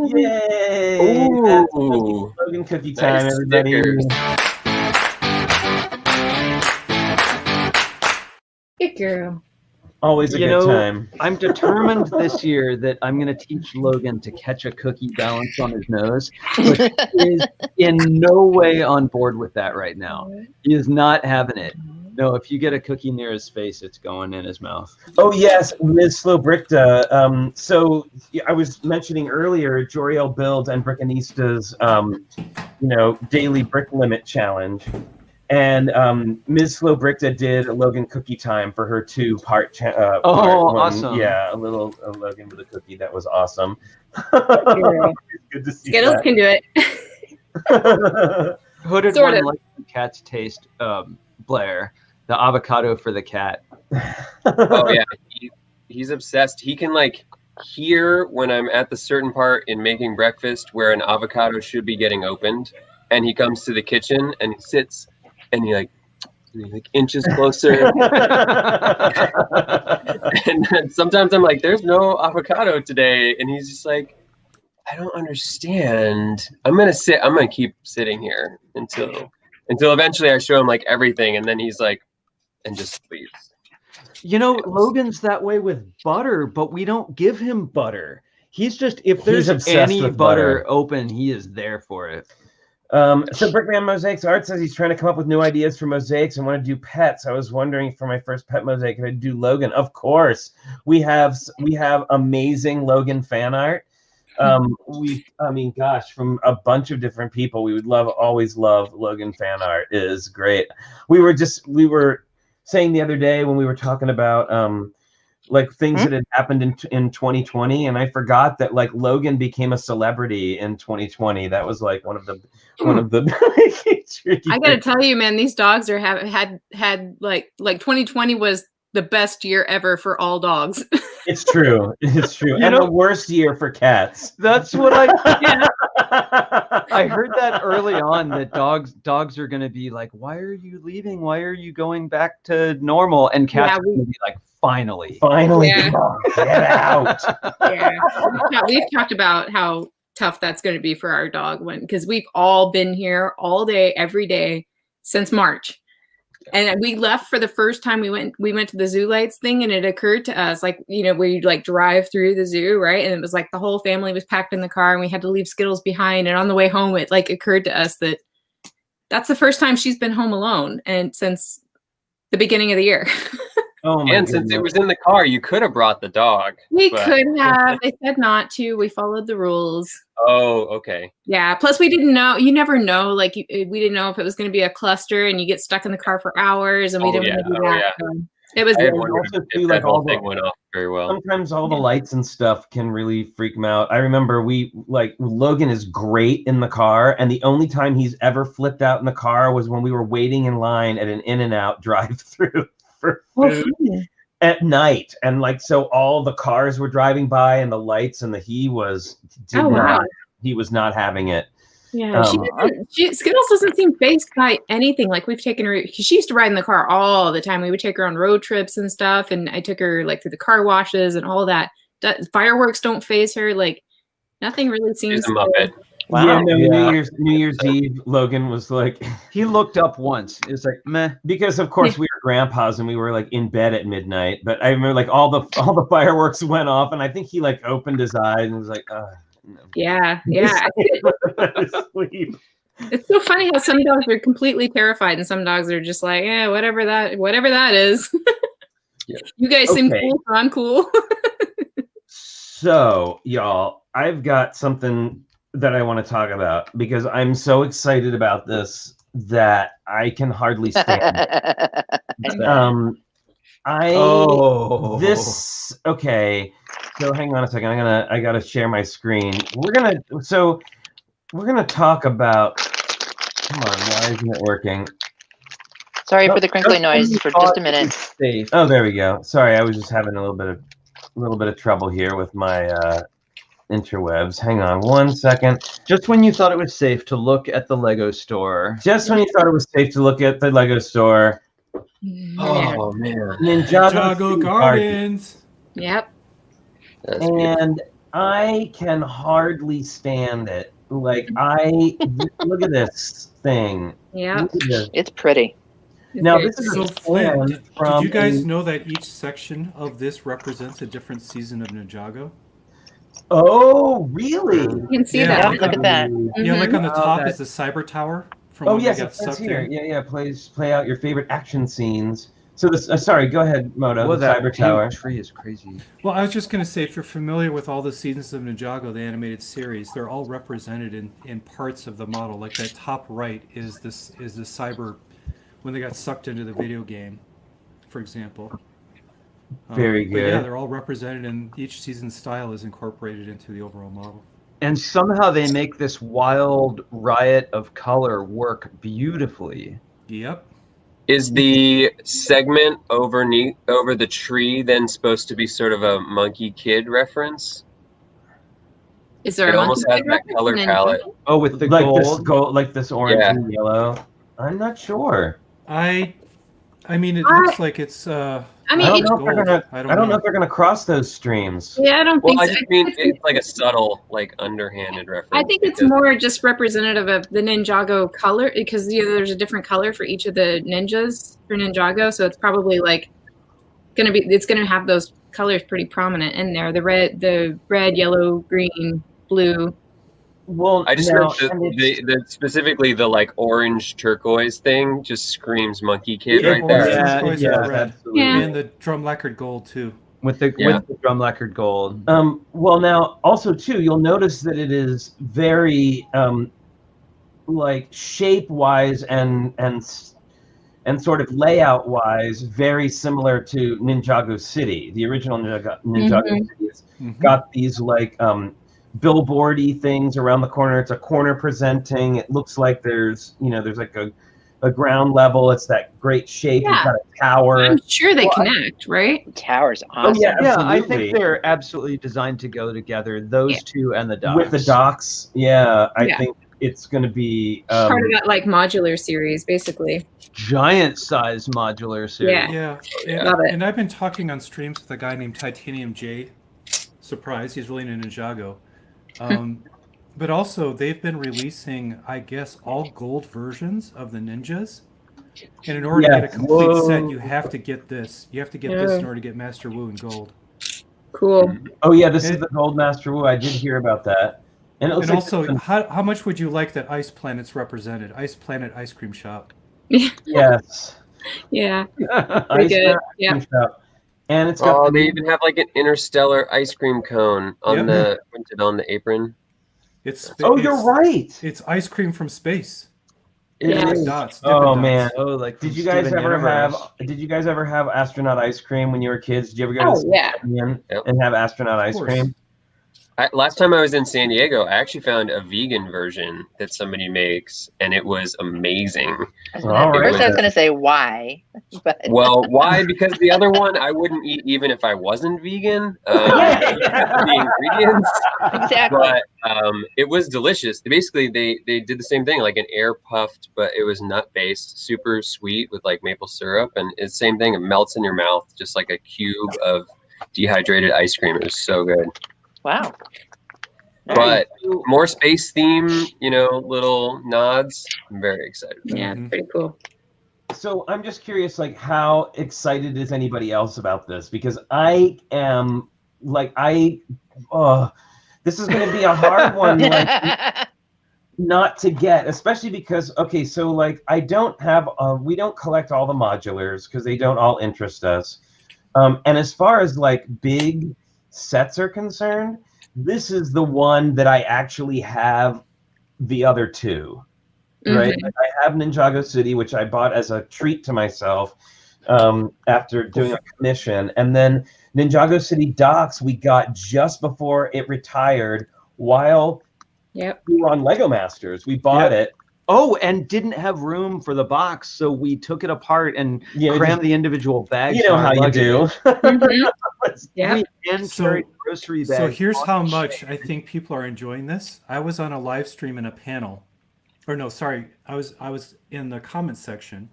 Yay! Ooh. Logan cookie time, Nice everybody. stickers. Good girl. Always a good time. I'm determined this year that I'm going to teach Logan to catch a cookie balance on his nose, which is in no way on board with that right now. He is not having it. No, if you get a cookie near his face, it's going in his mouth. Oh, yes, Ms. Slowbrickta. So I was mentioning earlier Joriel Build and Brickanista's, daily brick limit challenge. And Ms. Slowbrickta did a Logan cookie time for her 2-part part. Awesome. Yeah, a Logan with a cookie. That was awesome. Good to see Skittles that. can do it. Hooded Sort one of. like the cat's taste, Blair. The avocado for the cat. Oh yeah, he's obsessed. He can hear when I'm at the certain part in making breakfast where an avocado should be getting opened, and he comes to the kitchen and he sits and he inches closer. And then sometimes I'm like, "There's no avocado today," and he's just like, "I don't understand. I'm gonna keep sitting here until eventually I show him everything, and then he's like, and just leaves." Logan's that way with butter, but we don't give him butter. He's just, if there's obsessed any with butter butter. open, he is there for it. So Brickman Mosaics Art says he's trying to come up with new ideas for mosaics and want to do pets. I was wondering for my first pet mosaic if I'd do Logan. Of course, we have amazing Logan fan art. Gosh, from a bunch of different people. We would always love Logan fan art. It is great. We were saying the other day when we were talking about like things that had happened in 2020, and I forgot that like Logan became a celebrity in 2020. That was like one of the I gotta tell you, man, these dogs are had like 2020 was the best year ever for all dogs. It's true. It's true. And the worst year for cats. That's what I heard that early on, that dogs are going to be like, why are you leaving? Why are you going back to normal? And cats are going to be like, finally, yeah. Get out. Yeah. We've talked about how tough that's going to be for our dog because we've all been here all day, every day since March. And we left for the first time. We went to the zoo lights thing, and it occurred to us, like, where you like drive through the zoo, right? And it was like the whole family was packed in the car, and we had to leave Skittles behind. And on the way home, it like occurred to us that that's the first time she's been home alone, and since the beginning of the year. Oh my goodness. Since it was in the car, you could have brought the dog. We could have. They said not to. We followed the rules. Oh, okay. Yeah. Plus, we didn't know. You never know. Like, we didn't know if it was going to be a cluster, and you get stuck in the car for hours, and we didn't want to do that. Yeah. So it was. If that whole thing went off very well. Sometimes all the lights and stuff can really freak me out. I remember Logan is great in the car, and the only time he's ever flipped out in the car was when we were waiting in line at an In-N-Out drive-through. Food at night, and like so all the cars were driving by and the lights, and he was not having it. Yeah, Skittles doesn't seem fazed by anything. Like, we've taken her, she used to ride in the car all the time. We would take her on road trips and stuff, and I took her like through the car washes and all that. Fireworks don't faze her. Like, nothing really seems to Muppet. Wow. Yeah, New Year's Eve, Logan was like, he looked up once. It was like, meh. Because of course we were grandpas and we were like in bed at midnight. But I remember like all the fireworks went off, and I think he like opened his eyes and was like, no. Yeah. It's so funny how some dogs are completely terrified and some dogs are just like, yeah, whatever that is. Yeah. You guys seem cool, so I'm cool. So, y'all, I've got something that I want to talk about because I'm so excited about this that I can hardly stand it. Okay. So hang on a second. I gotta share my screen. We're gonna talk about. Come on, why isn't it working? Sorry for the crinkly noise for just a minute. Oh, there we go. Sorry, I was just having a little bit of trouble here with my interwebs. Hang on 1 second. Just when you thought it was safe to look at the Lego store. Oh man, Ninjago Gardens. Yep. And I can hardly stand it. Like look at this thing. Yeah, it's pretty. Now this is so Flynn. Did you guys know that each section of this represents a different season of Ninjago? Oh, really? You can see that. Look at that. Yeah, like on the top is the cyber tower. From yes, it says here. Yeah. Play out your favorite action scenes. So this. Sorry, go ahead, Moto. Well, the cyber tower tree is crazy. Well, I was just going to say, if you're familiar with all the seasons of Ninjago, the animated series, they're all represented in parts of the model. Like that top right is the cyber when they got sucked into the video game, for example. Very good. Yeah, they're all represented, and each season's style is incorporated into the overall model. And somehow they make this wild riot of color work beautifully. Yep. Is the segment over the tree then supposed to be sort of a Monkey Kid reference? Is there it almost has that color palette? Oh, with the gold, like this orange and yellow. I'm not sure. I mean, it looks like it's. I don't know if they're gonna cross those streams. Yeah, I don't think so. I just mean it's like a subtle, like underhanded reference. I think it's more just representative of the Ninjago color because there's a different color for each of the ninjas for Ninjago, so it's probably like it's gonna have those colors pretty prominent in there. The red, yellow, green, blue. Well, I just now, heard the specifically the like orange turquoise thing just screams Monkey Kid right orange, there. turquoise, and red. absolutely. And the drum lacquered gold too. With the drum lacquered gold. Well, now also too, you'll notice that it is very like shape wise and sort of layout wise very similar to Ninjago City. The original Ninjago City has got these like billboardy things around the corner. It's a corner presenting. It looks like there's like a ground level. It's that great shape. Yeah. You've got a tower. I'm sure they connect, right? Tower's awesome. yeah, Yeah, I absolutely. think they're absolutely designed to go together. Those two and the docks. With the docks, I think it's going to be Part of that like modular series, basically. Giant size modular series. Yeah. And, and I've been talking on streams with a guy named Titanium J. Surprise, he's really into Ninjago. But also, they've been releasing, I guess, all gold versions of the ninjas. And in order to get a complete set, you have to get this. You have to get this in order to get Master Wu in gold. Cool. Oh yeah, this is the Gold Master Wu. I did hear about that. And also, how much would you like that Ice Planet's represented? Ice Planet Ice Cream Shop. Yes. Yeah. Ice good. Planet Shop. And it's got they even have like an interstellar ice cream cone on the printed on the apron. You're right. It's ice cream from space. Yeah. Like dots. Oh man! Like did you guys ever have astronaut ice cream when you were kids? Did you ever go to and have astronaut ice cream? Last time I was in San Diego, I actually found a vegan version that somebody makes, and it was amazing. First, I was going to say why. But... Well, why? Because the other one I wouldn't eat even if I wasn't vegan. The ingredients. Exactly. But it was delicious. Basically, they did the same thing, like an air puffed, but it was nut based, super sweet with like maple syrup, and it's the same thing. It melts in your mouth, just like a cube of dehydrated ice cream. It was so good. Wow. But more space theme, little nods. I'm very excited. Yeah, it's pretty cool. So I'm just curious, like, how excited is anybody else about this? Because I am, like, this is going to be a hard one, like, not to get, especially because, so, like, we don't collect all the modulars because they don't all interest us. And as far as, like, big sets are concerned, this is the one that I actually have the other two, right? Like I have Ninjago City, which I bought as a treat to myself after doing a commission, and then Ninjago City Docks we got just before it retired while we were on Lego Masters. We bought it. Oh, and didn't have room for the box, so we took it apart and crammed the individual bags. You know how you do. Grocery bags. So here's how much I think people are enjoying this. I was on a live stream in a panel, or no, sorry, I was in the comment section.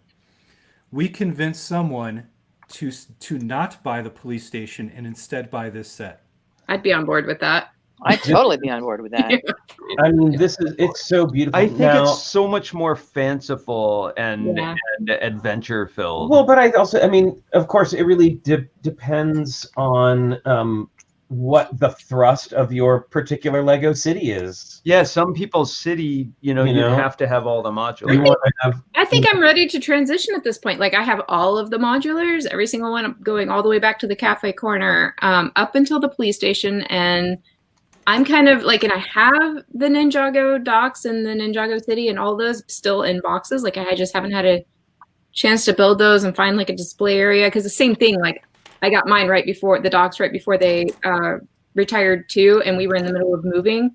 We convinced someone to not buy the police station and instead buy this set. I'd be on board with that. I'd totally be on board with that. I mean, it's so beautiful. I think it's so much more fanciful and adventure filled. Well, but I mean, of course, it really depends on what the thrust of your particular Lego city is. Yeah, some people's city, you have to have all the modulars. I think I'm ready to transition at this point. Like I have all of the modulars, every single one going all the way back to the cafe corner, up until the police station, and I'm kind of like, and I have the Ninjago docks and the Ninjago City and all those still in boxes. Like I just haven't had a chance to build those and find like a display area. Cause the same thing, like I got mine right before the docks, right before they retired too. And we were in the middle of moving.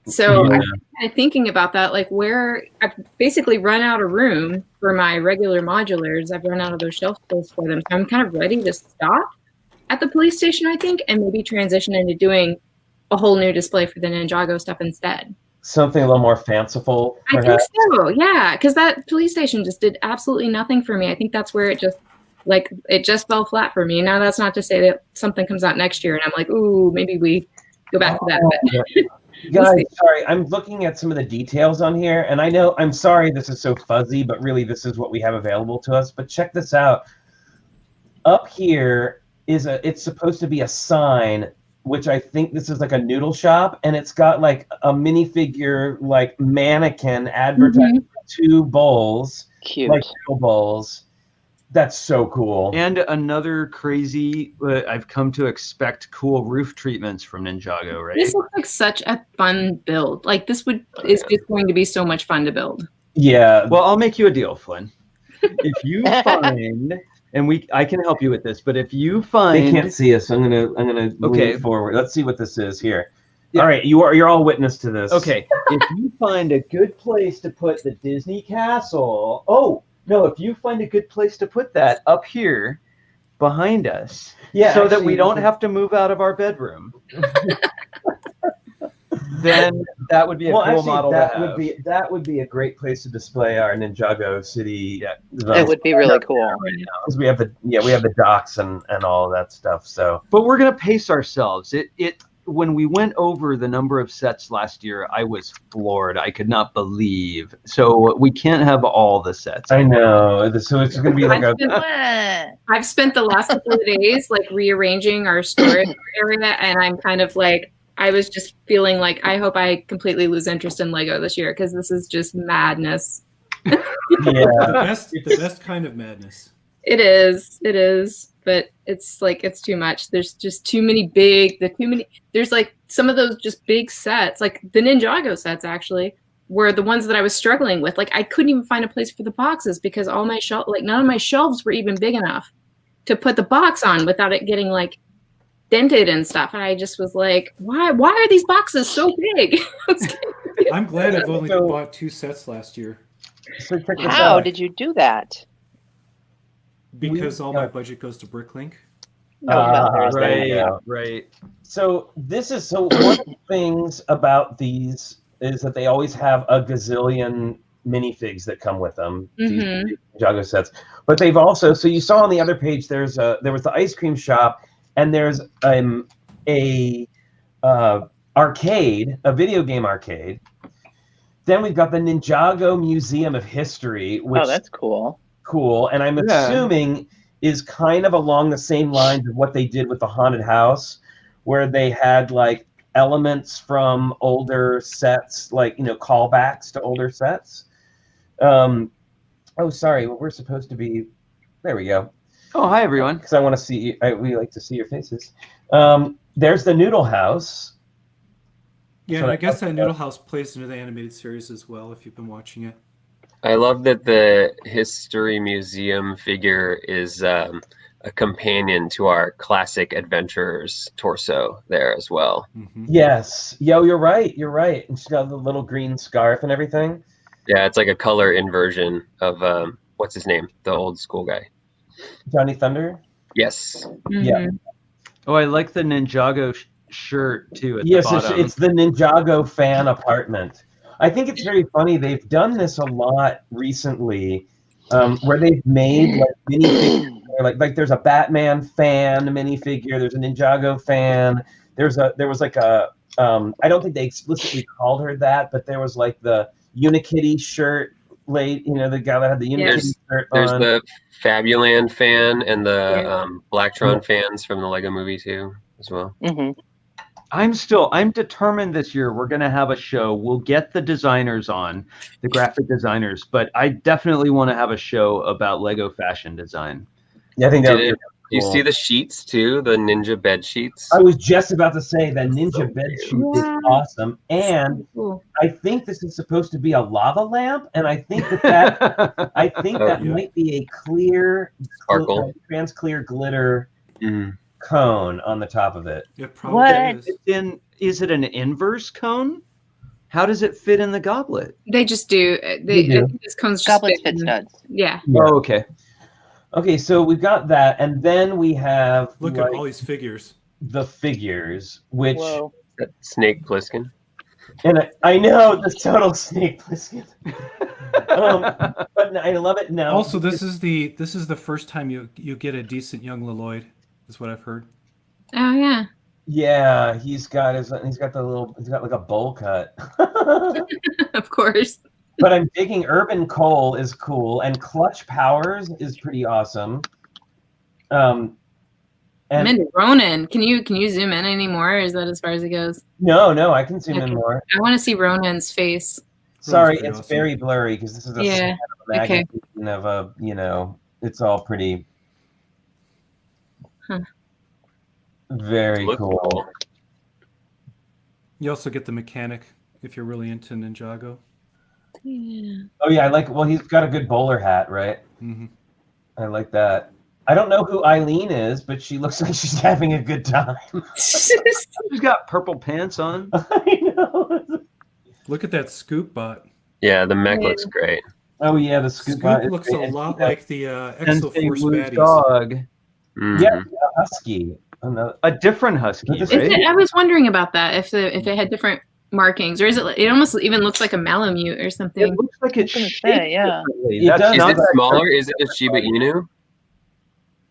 So I'm kind of thinking about that, like where I've basically run out of room for my regular modulars. I've run out of those shelf space for them. So I'm kind of ready to stop at the police station, I think, and maybe transition into doing a whole new display for the Ninjago stuff instead. Something a little more fanciful, perhaps? I think so, yeah, because that police station just did absolutely nothing for me. I think that's where it just fell flat for me. Now, that's not to say that something comes out next year and I'm like, ooh, maybe we go back to that. But guys, sorry, I'm looking at some of the details on here, and I know, I'm sorry this is so fuzzy, but really this is what we have available to us. But check this out. Up here it's supposed to be a sign which I think this is like a noodle shop, and it's got like a minifigure like mannequin advertising 2 bowls, Cute. like noodle bowls. That's so cool. And another crazy, I've come to expect cool roof treatments from Ninjago, right? This looks like such a fun build. Like this is just going to be so much fun to build. Yeah. Well, I'll make you a deal, Flynn. If you find, and I can help you with this, but if you find, they can't see us. So I'm gonna lean forward. Let's see what this is here. Yeah. All right, you're all witness to this. Okay, if you find a good place to put the Disney castle, oh. No, if you find a good place to put that up here behind us, so that we don't have to move out of our bedroom, then that would be a cool model to have. That would be a great place to display our Ninjago City. It would be really cool. Because we have the docks and all of that stuff. So, but we're gonna pace ourselves. When we went over the number of sets last year, I was floored. I could not believe. So we can't have all the sets. I know. So it's going to be like I've spent the last couple of days like rearranging our storage area, and I'm kind of like, I was just feeling like I hope I completely lose interest in Lego this year because this is just madness. Yeah, the best kind of madness. It is. But it's like it's too much. There's just too many there's like some of those just big sets, like the Ninjago sets actually were the ones that I was struggling with. Like I couldn't even find a place for the boxes because all my none of my shelves were even big enough to put the box on without it getting like dented and stuff. And I just was like, why are these boxes so big? I'm glad I've only bought 2 sets last year. So how did you do that? Because all my budget goes to Bricklink. Right. So one of the things about these is that they always have a gazillion minifigs that come with them. These Ninjago sets, but they've also. So you saw on the other page, there was the ice cream shop, and there's a arcade, a video game arcade. Then we've got the Ninjago Museum of History, which that's cool. And I'm assuming is kind of along the same lines of what they did with the haunted house, where they had like elements from older sets, like callbacks to older sets. Sorry, we're supposed to be. There we go. Oh, hi everyone. Because I want to see. We like to see your faces. There's the Noodle House. Yeah, so I guess that Noodle House plays into the animated series as well. If you've been watching it. I love that the History Museum figure is a companion to our classic adventurers torso there as well. Mm-hmm. Yes. You're right. And she's got the little green scarf and everything. Yeah, it's like a color inversion of, what's his name? The old school guy. Johnny Thunder? Yes. Mm-hmm. Yeah. Oh, I like the Ninjago shirt too at the bottom. It's the Ninjago fan apartment. I think it's very funny. They've done this a lot recently, where they've made like minifigures. Like there's a Batman fan minifigure. There's a Ninjago fan. There was like a I don't think they explicitly called her that, but there was like the Unikitty shirt. The guy that had the Unikitty shirt on. There's the Fabuland fan and the Blacktron fans from the Lego Movie too, as well. Mm-hmm. I'm determined this year we're going to have a show. We'll get the designers on, the graphic designers, but I definitely want to have a show about Lego fashion design. Yeah, I think that would be cool. You see the sheets too, the ninja bed sheets? I was just about to say that ninja bed sheet is awesome. And I think this is supposed to be a lava lamp, and I think that might be a clear sparkle, trans-clear glitter cone on the top of it. It probably is. Is it an inverse cone? How does it fit in the goblet? They just do. This cone's just goblets fit studs. Yeah. Oh, okay. Okay, so we've got that, and then we have look at all these figures. The figures, which Snake Plissken. And I know the total Snake Plissken. But I love it now. Also, this is the first time you get a decent young Lloyd, is what I've heard. Oh yeah. Yeah, he's got like a bowl cut. Of course. But I'm digging Urban Cole is cool, and Clutch Powers is pretty awesome. I'm into Ronin. Can you zoom in anymore, or is that as far as it goes? No, I can zoom in more. I want to see Ronin's face. Sorry, it's awesome. Very blurry because this is a magazine of a, it's all pretty. Huh. Very cool. You also get the mechanic if you're really into Ninjago. Yeah. Oh yeah, he's got a good bowler hat, right? Mm-hmm. I like that. I don't know who Eileen is, but she looks like she's having a good time. She's got purple pants on. I know. Look at that Scoop bot. Yeah, the mech looks great. Oh yeah, the Scoop bot looks a lot like the Exo Force baddies. Dog. Mm-hmm. Yeah, a husky. A different husky. Right? I was wondering about that. If it had different markings, or is it? It almost even looks like a Malamute or something. It looks like it's yeah. Is it smaller? Is it a Shiba Inu?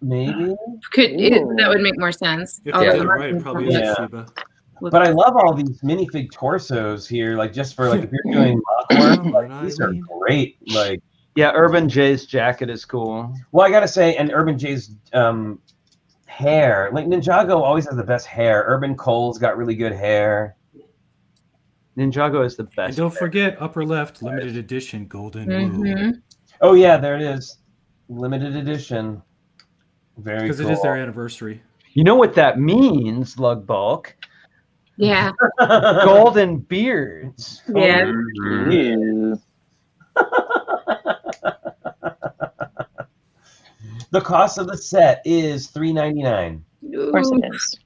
Maybe. That would make more sense. If they did it right, it probably is a Shiba. But I love all these minifig torsos here, like just for like if you're doing mock work, these are great. Like, yeah, Urban J's jacket is cool. Well, I gotta say, and Urban J's hair, like Ninjago always has the best hair. Urban Cole's got really good hair. Ninjago is the best. And don't forget, upper left, limited edition, golden Mm-hmm. Oh yeah, there it is, limited edition. Very cool. Because it is their anniversary. You know what that means, Lug Bulk? Yeah. Golden beards. Yeah. Mm-hmm. The cost of the set is $3.99. Of course it is.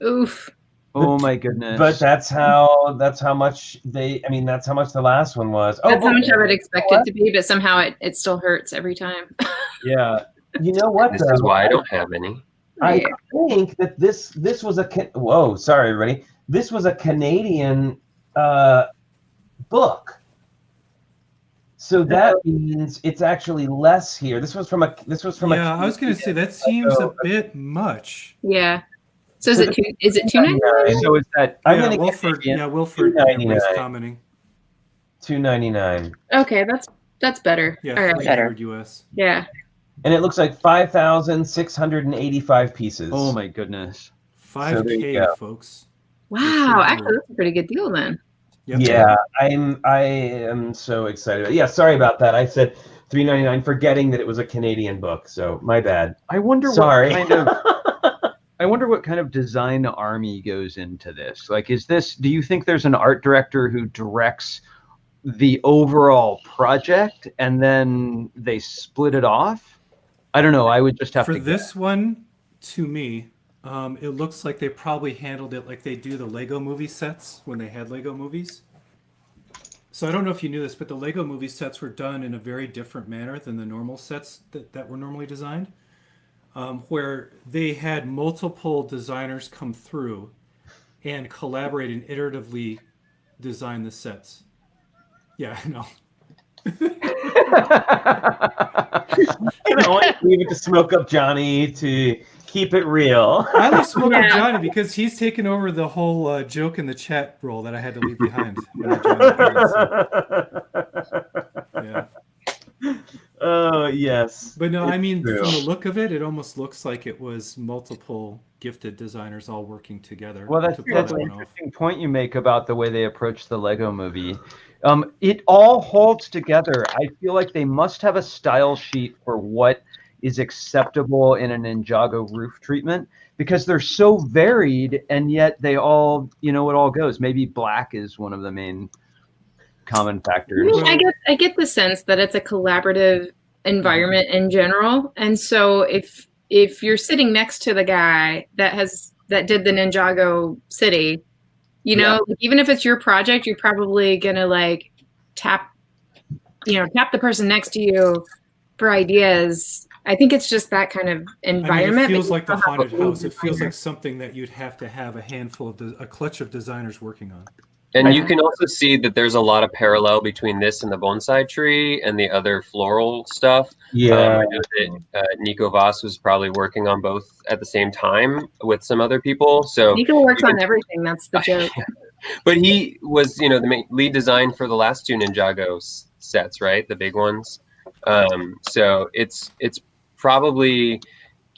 Oof. Oh my goodness. But that's how much that's how much the last one was. That's how much I would expect it to be, but somehow it still hurts every time. Yeah. You know what? This is why I don't have any. I think that this was whoa, sorry everybody. This was a Canadian book. So that means it's actually less here. This was from a Yeah, I was going to say that seems a bit much. Yeah. So is it $2.99? So is that Wilford was commenting. $2.99. Okay, that's better. Yeah, all right. better. US. Yeah. And it looks like 5,685 pieces. Oh my goodness. 5K, folks. Wow, actually that's a pretty good deal then. Yep. Yeah, I am so excited. Yeah, sorry about that. I said $3.99, forgetting that it was a Canadian book. So my bad. I wonder what kind of design army goes into this. Like, do you think there's an art director who directs the overall project and then they split it off? I don't know. I would just have to. For this one, to me, it looks like they probably handled it like they do the Lego movie sets when they had Lego movies. So I don't know if you knew this, but the Lego movie sets were done in a very different manner than the normal sets that were normally designed, where they had multiple designers come through and collaborate and iteratively design the sets. Yeah, I know. Leave it to Smoke Up Johnny to keep it real. I love Smoke Up Johnny because he's taken over the whole joke in the chat role that I had to leave behind when I joined the yeah. Oh yes. But no, I mean, from the look of it, it almost looks like it was multiple gifted designers all working together. Well, that's an interesting point you make about the way they approach the Lego movie. It all holds together. I feel like they must have a style sheet for what is acceptable in a Ninjago roof treatment, because they're so varied, and yet they all, it all goes. Maybe black is one of the main common factors. I get the sense that it's a collaborative environment in general, and so if you're sitting next to the guy that did the Ninjago city, even if it's your project, you're probably gonna tap the person next to you for ideas. I think it's just that kind of environment. It feels like the haunted house. It feels like something that you'd have to have a clutch of designers working on. And you can also see that there's a lot of parallel between this and the bonsai tree and the other floral stuff. Yeah. I know that Nico Voss was probably working on both at the same time with some other people. So Nico works on everything. That's the joke. But he was, the lead design for the last two Ninjago sets, right? The big ones. So it's probably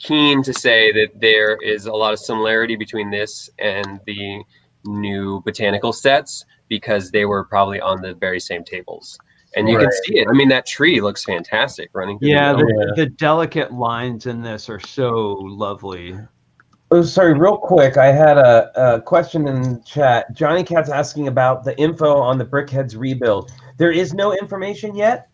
keen to say that there is a lot of similarity between this and the new botanical sets because they were probably on the very same tables. And you can see it. I mean, that tree looks fantastic running through the delicate lines in this are so lovely. Oh, sorry, real quick. I had a question in chat. Johnny Cat's asking about the info on the Brickheads rebuild. There is no information yet.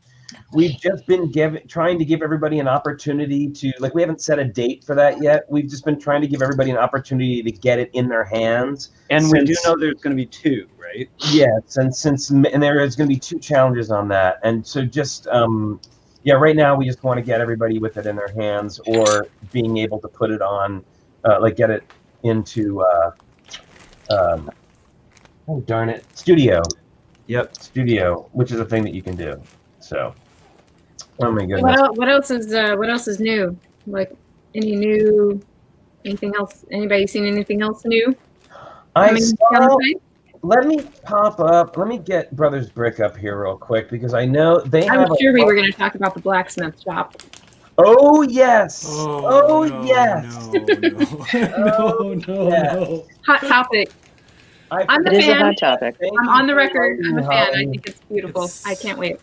We've just been trying to give everybody an opportunity to, like, we haven't set a date for that yet. We've just been trying to give everybody an opportunity to get it in their hands. And we do know there's going to be 2, right? Yes, and there is going to be 2 challenges on that. And so just, right now we just want to get everybody with it in their hands or being able to put it on, get it into, oh, darn it, Studio. Yep, Studio, which is a thing that you can do. So, oh my goodness. What else is new? Like anything else? Anybody seen anything else new? Let me pop up. Let me get Brothers Brick up here real quick because I know they have. I was sure we were going to talk about the blacksmith shop. Oh yes! Yes! No. Hot topic. I'm a fan. It is a hot topic. I'm on the record. I'm a fan. I think it's beautiful. I can't wait.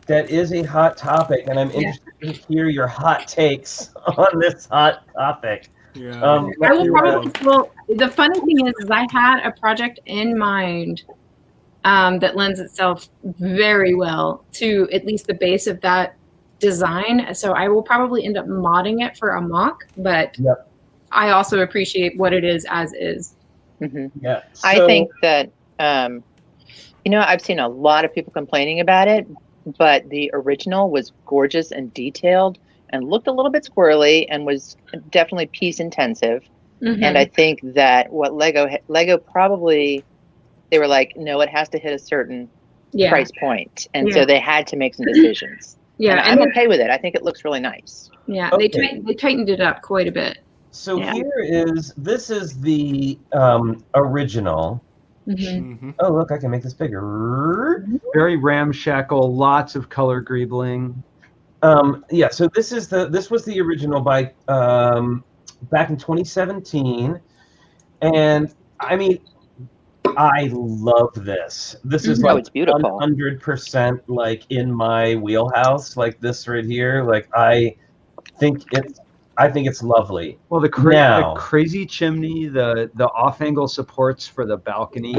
That is a hot topic, and I'm interested to hear your hot takes on this hot topic. Yeah. I will probably. Well, the funny thing is I had a project in mind that lends itself very well to at least the base of that design. So I will probably end up modding it for a mock, but I also appreciate what it is as is. Mm-hmm. Yeah. So, I think that I've seen a lot of people complaining about it, but the original was gorgeous and detailed and looked a little bit squirrely and was definitely piece intensive. Mm-hmm. And I think that what Lego probably, they were like, no, it has to hit a certain price point. And so they had to make some decisions. And I'm okay with it. I think it looks really nice. Yeah, okay. They tightened it up quite a bit. So this is the original. Mm-hmm. Oh, look, I can make this bigger. Very ramshackle, lots of color greebling. So this was the original by back in 2017, and I mean, I love this. This is like it's beautiful. 100% like in my wheelhouse, like this right here. Like I think it's lovely. Well, the crazy chimney, the off-angle supports for the balcony.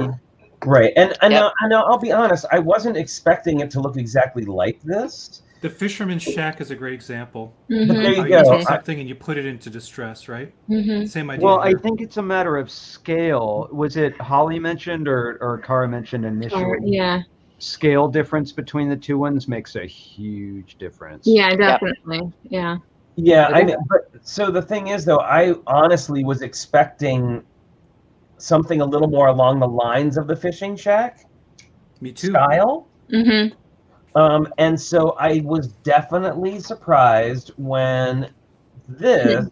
Right, and I'll be honest, I wasn't expecting it to look exactly like this. The Fisherman's Shack is a great example. Mm-hmm. There you go. take something and you put it into distress, right? Mm-hmm. Same idea. Well, I think it's a matter of scale. Was it Holly mentioned or Cara mentioned initially? Yeah. Scale difference between the two ones makes a huge difference. Yeah, definitely. Yeah. Yeah, I mean, but so the thing is, though, I honestly was expecting something a little more along the lines of the Fishing Shack. Me too. Style. Mm-hmm. And so I was definitely surprised when this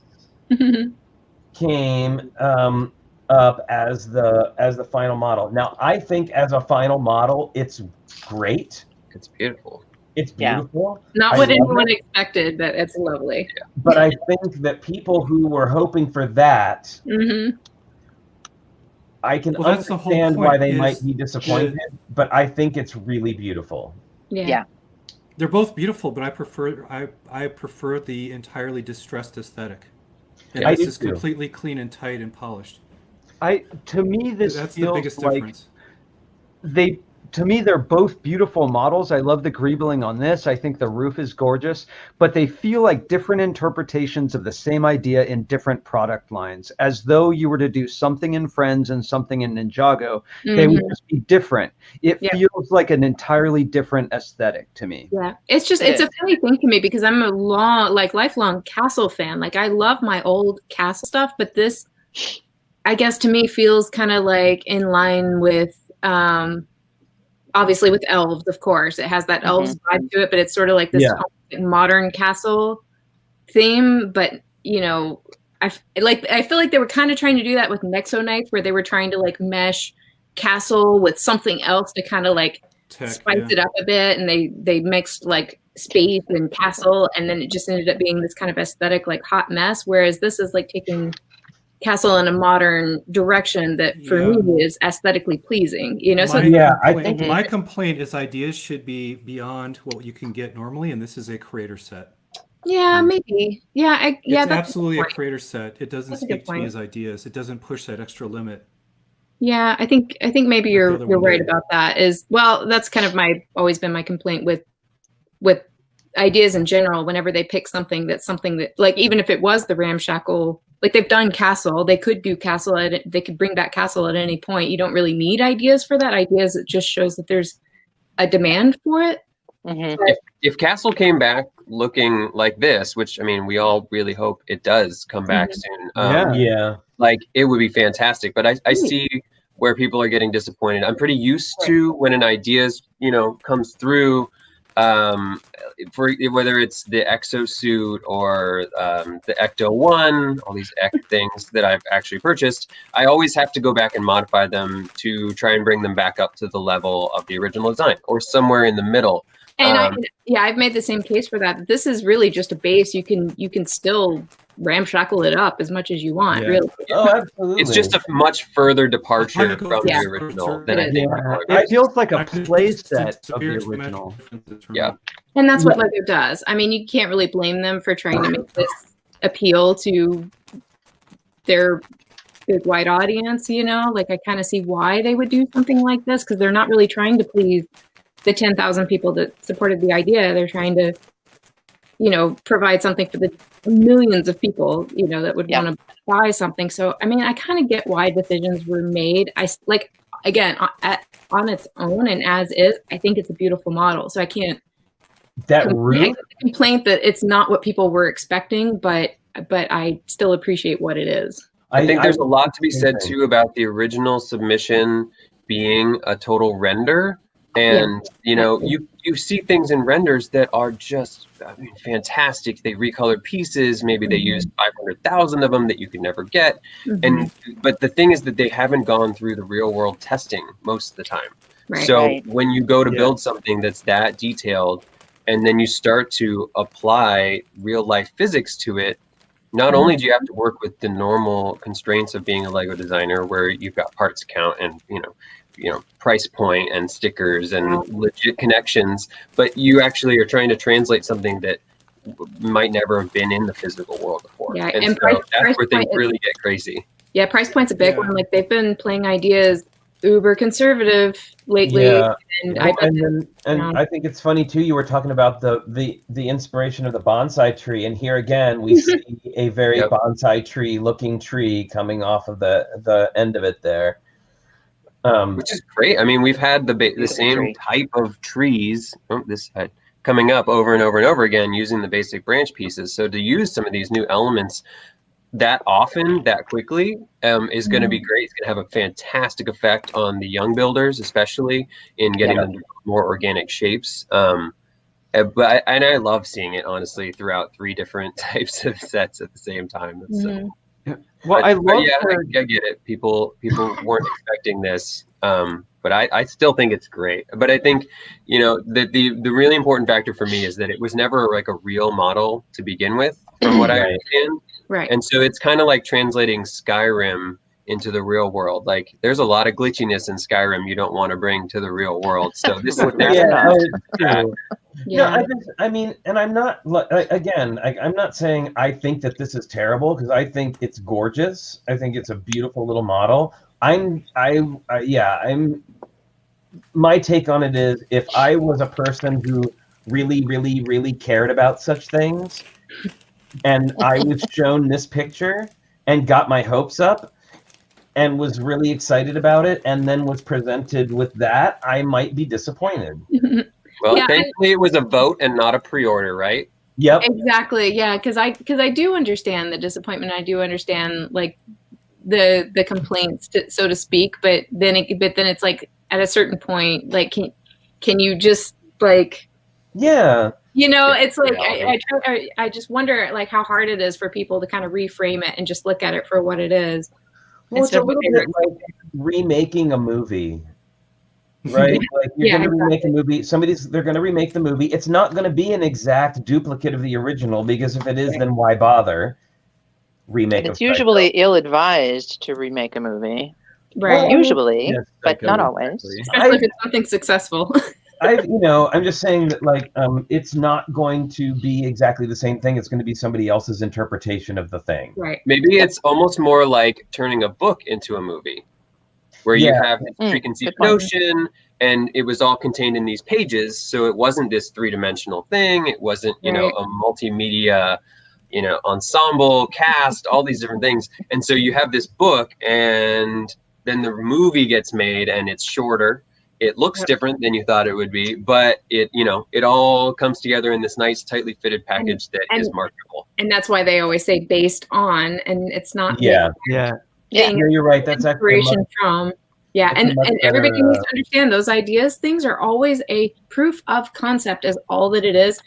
came up as the final model. Now, I think as a final model, it's great. It's beautiful. It's beautiful. Not what anyone expected, but it's lovely. But I think that people who were hoping for that, I can understand why they might be disappointed, but I think it's really beautiful. Yeah. They're both beautiful, but I prefer the entirely distressed aesthetic. And this is completely clean and tight and polished. To me, this that's feels the biggest like difference. To me, they're both beautiful models. I love the greebling on this. I think the roof is gorgeous, but they feel like different interpretations of the same idea in different product lines, as though you were to do something in Friends and something in Ninjago. They would just be different. It feels like an entirely different aesthetic to me. Yeah, it's a funny thing to me because I'm a lifelong Castle fan. Like I love my old Castle stuff, but this, I guess, to me feels kind of like in line with. Obviously with elves, of course, it has that elves vibe to it, but it's sort of like this modern castle theme. But I feel like they were kind of trying to do that with Nexo Knights, where they were trying to like mesh castle with something else to kind of like spiced it up a bit, and they mixed like space and castle, and then it just ended up being this kind of aesthetic like hot mess. Whereas this is like taking castle in a modern direction that for me is aesthetically pleasing. You know, I think my complaint is ideas should be beyond what you can get normally, and this is a creator set. Yeah, maybe. Yeah, it's absolutely a creator set. It doesn't speak to me as ideas. It doesn't push that extra limit. Yeah, I think maybe you're right about that. That's kind of always been my complaint with ideas in general. Whenever they pick something that like, even if it was the ramshackle, like they've done castle, they could do castle they could bring back castle at any point. You don't really need ideas for that. Ideas, it just shows that there's a demand for it. Mm-hmm. If castle came back looking like this, which I mean, we all really hope it does come back soon. Like it would be fantastic. But I see where people are getting disappointed. I'm pretty used to when an idea's comes through. For whether it's the exosuit or the Ecto 1, all these things that I've actually purchased, I always have to go back and modify them to try and bring them back up to the level of the original design or somewhere in the middle. And I've made the same case for that. This is really just a base. You can still ramshackle it up as much as you want. Really. Oh, absolutely. It's just a much further departure from the original than I think. It feels like a play set of the original. Yeah. And that's what Lego does. I mean, you can't really blame them for trying to make this appeal to their big wide audience. Like I kind of see why they would do something like this, because they're not really trying to please the 10,000 people that supported the idea. They're trying to, provide something for the millions of people, that would want to buy something. So, I mean, I kind of get why decisions were made. Again, on its own and as is, I think it's a beautiful model. So I can't complain that it's not what people were expecting, but I still appreciate what it is. I think there's a lot to be said too about the original submission being a total render. And you see things in renders that are just fantastic. They recolored pieces. Maybe they used 500,000 of them that you could never get. But the thing is that they haven't gone through the real world testing most of the time. When you go to build something that's that detailed, and then you start to apply real life physics to it, not only do you have to work with the normal constraints of being a Lego designer, where you've got parts count and price point and stickers and legit connections, but you actually are trying to translate something that might never have been in the physical world before. Yeah, and so that's where things really get crazy. Yeah, price point's a big one. Like they've been playing ideas uber conservative lately. Yeah. I think it's funny too. You were talking about the inspiration of the bonsai tree, and here again we see a very bonsai tree looking tree coming off of the end of it there. Which is great. I mean, we've had the same type of trees coming up over and over and over again using the basic branch pieces. So to use some of these new elements that often, that quickly, is going to be great. It's going to have a fantastic effect on the young builders, especially in getting them to more organic shapes. But I love seeing it, honestly, throughout 3 different types of sets at the same time. Well, I get it. People weren't expecting this, but I still think it's great. But I think, the really important factor for me is that it was never like a real model to begin with, from what I understand. Right. And so it's kind of like translating Skyrim into the real world. Like there's a lot of glitchiness in Skyrim you don't want to bring to the real world. So this is and I'm not, again, I'm not saying I think that this is terrible, because I think it's gorgeous. I think it's a beautiful little model. My take on it is, if I was a person who really, really, really cared about such things, and I was shown this picture and got my hopes up and was really excited about it, and then was presented with that, I might be disappointed. Well, thankfully it was a vote and not a pre-order, right? Yep. Exactly. Yeah, because I do understand the disappointment. I do understand like the complaints, so to speak. But then it's like at a certain point, like can you just like it's like I just wonder like how hard it is for people to kind of reframe it and just look at it for what it is. Well, it's a little bit like remaking a movie. right? Like you're going to remake a movie. They're going to remake the movie. It's not going to be an exact duplicate of the original, because if it is, then why bother? Remake. And it's usually ill-advised to remake a movie. Right. Well, usually, but not always. Especially if it's something successful. I'm just saying that, like, it's not going to be exactly the same thing. It's going to be somebody else's interpretation of the thing. Right. Maybe it's almost more like turning a book into a movie, where you have this preconceived notion, and it was all contained in these pages. So it wasn't this three-dimensional thing. It wasn't, you know, a multimedia, you know, ensemble, cast, all these different things. And so you have this book, and then the movie gets made, and it's shorter. It looks different than you thought it would be, but it, you know, it all comes together in this nice, tightly fitted package that is marketable. And that's why they always say based on, and it's not. Yeah, you're right. That's inspiration from. Yeah, and everybody needs to understand those ideas. Things are always a proof of concept, is all that it is.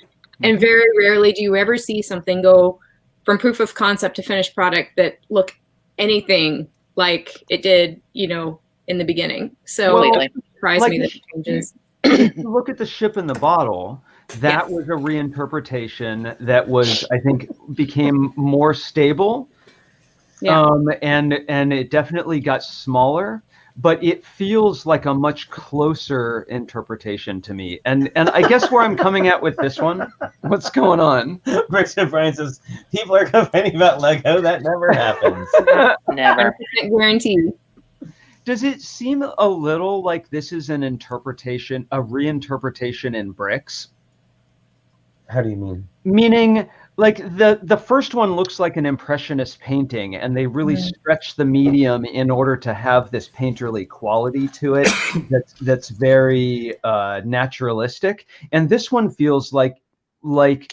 And very rarely do you ever see something go from proof of concept to finished product that look anything like it did, you know, in the beginning. So it surprised me that it changes. If you look at the ship in the bottle, that was a reinterpretation that was, I think, became more stable. Yeah. And it definitely got smaller, but it feels like a much closer interpretation to me. And I guess where I'm coming at with this one, what's going on? Bricks and Brian says, people are complaining about Lego. That never happens. Never. 100% guarantee. Does it seem a little like this is an interpretation, a reinterpretation in bricks? How do you mean? Meaning, like the first one looks like an impressionist painting, and they really stretch the medium in order to have this painterly quality to it that's very naturalistic. And this one feels like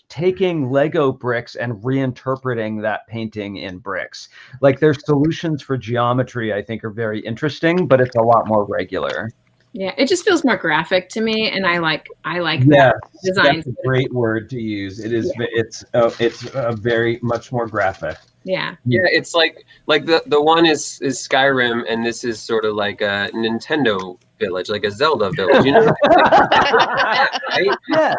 taking Lego bricks and reinterpreting that painting in bricks. Like their solutions for geometry, I think, are very interesting, but it's a lot more regular. Yeah, it just feels more graphic to me, and I like that design. That's a great word to use. It is. It's very much more graphic. Yeah. Yeah, it's like the one is Skyrim, and this is sort of like a Nintendo village, like a Zelda village. You know, right? Yeah.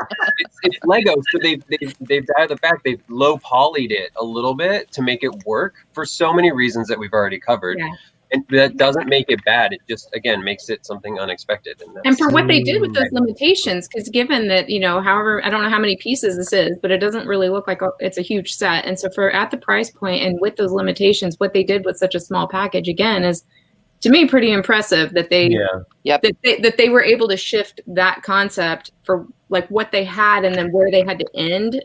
It's Lego, so they've dialed the fact they've low polyed it a little bit to make it work for so many reasons that we've already covered. Yeah. And that doesn't make it bad. It just, again, makes it something unexpected. And for what they did with those limitations, because given that, you know, however, I don't know how many pieces this is, but it doesn't really look like it's a huge set. And so for at the price point and with those limitations, what they did with such a small package, again, is to me pretty impressive that they that they were able to shift that concept for like what they had and then where they had to end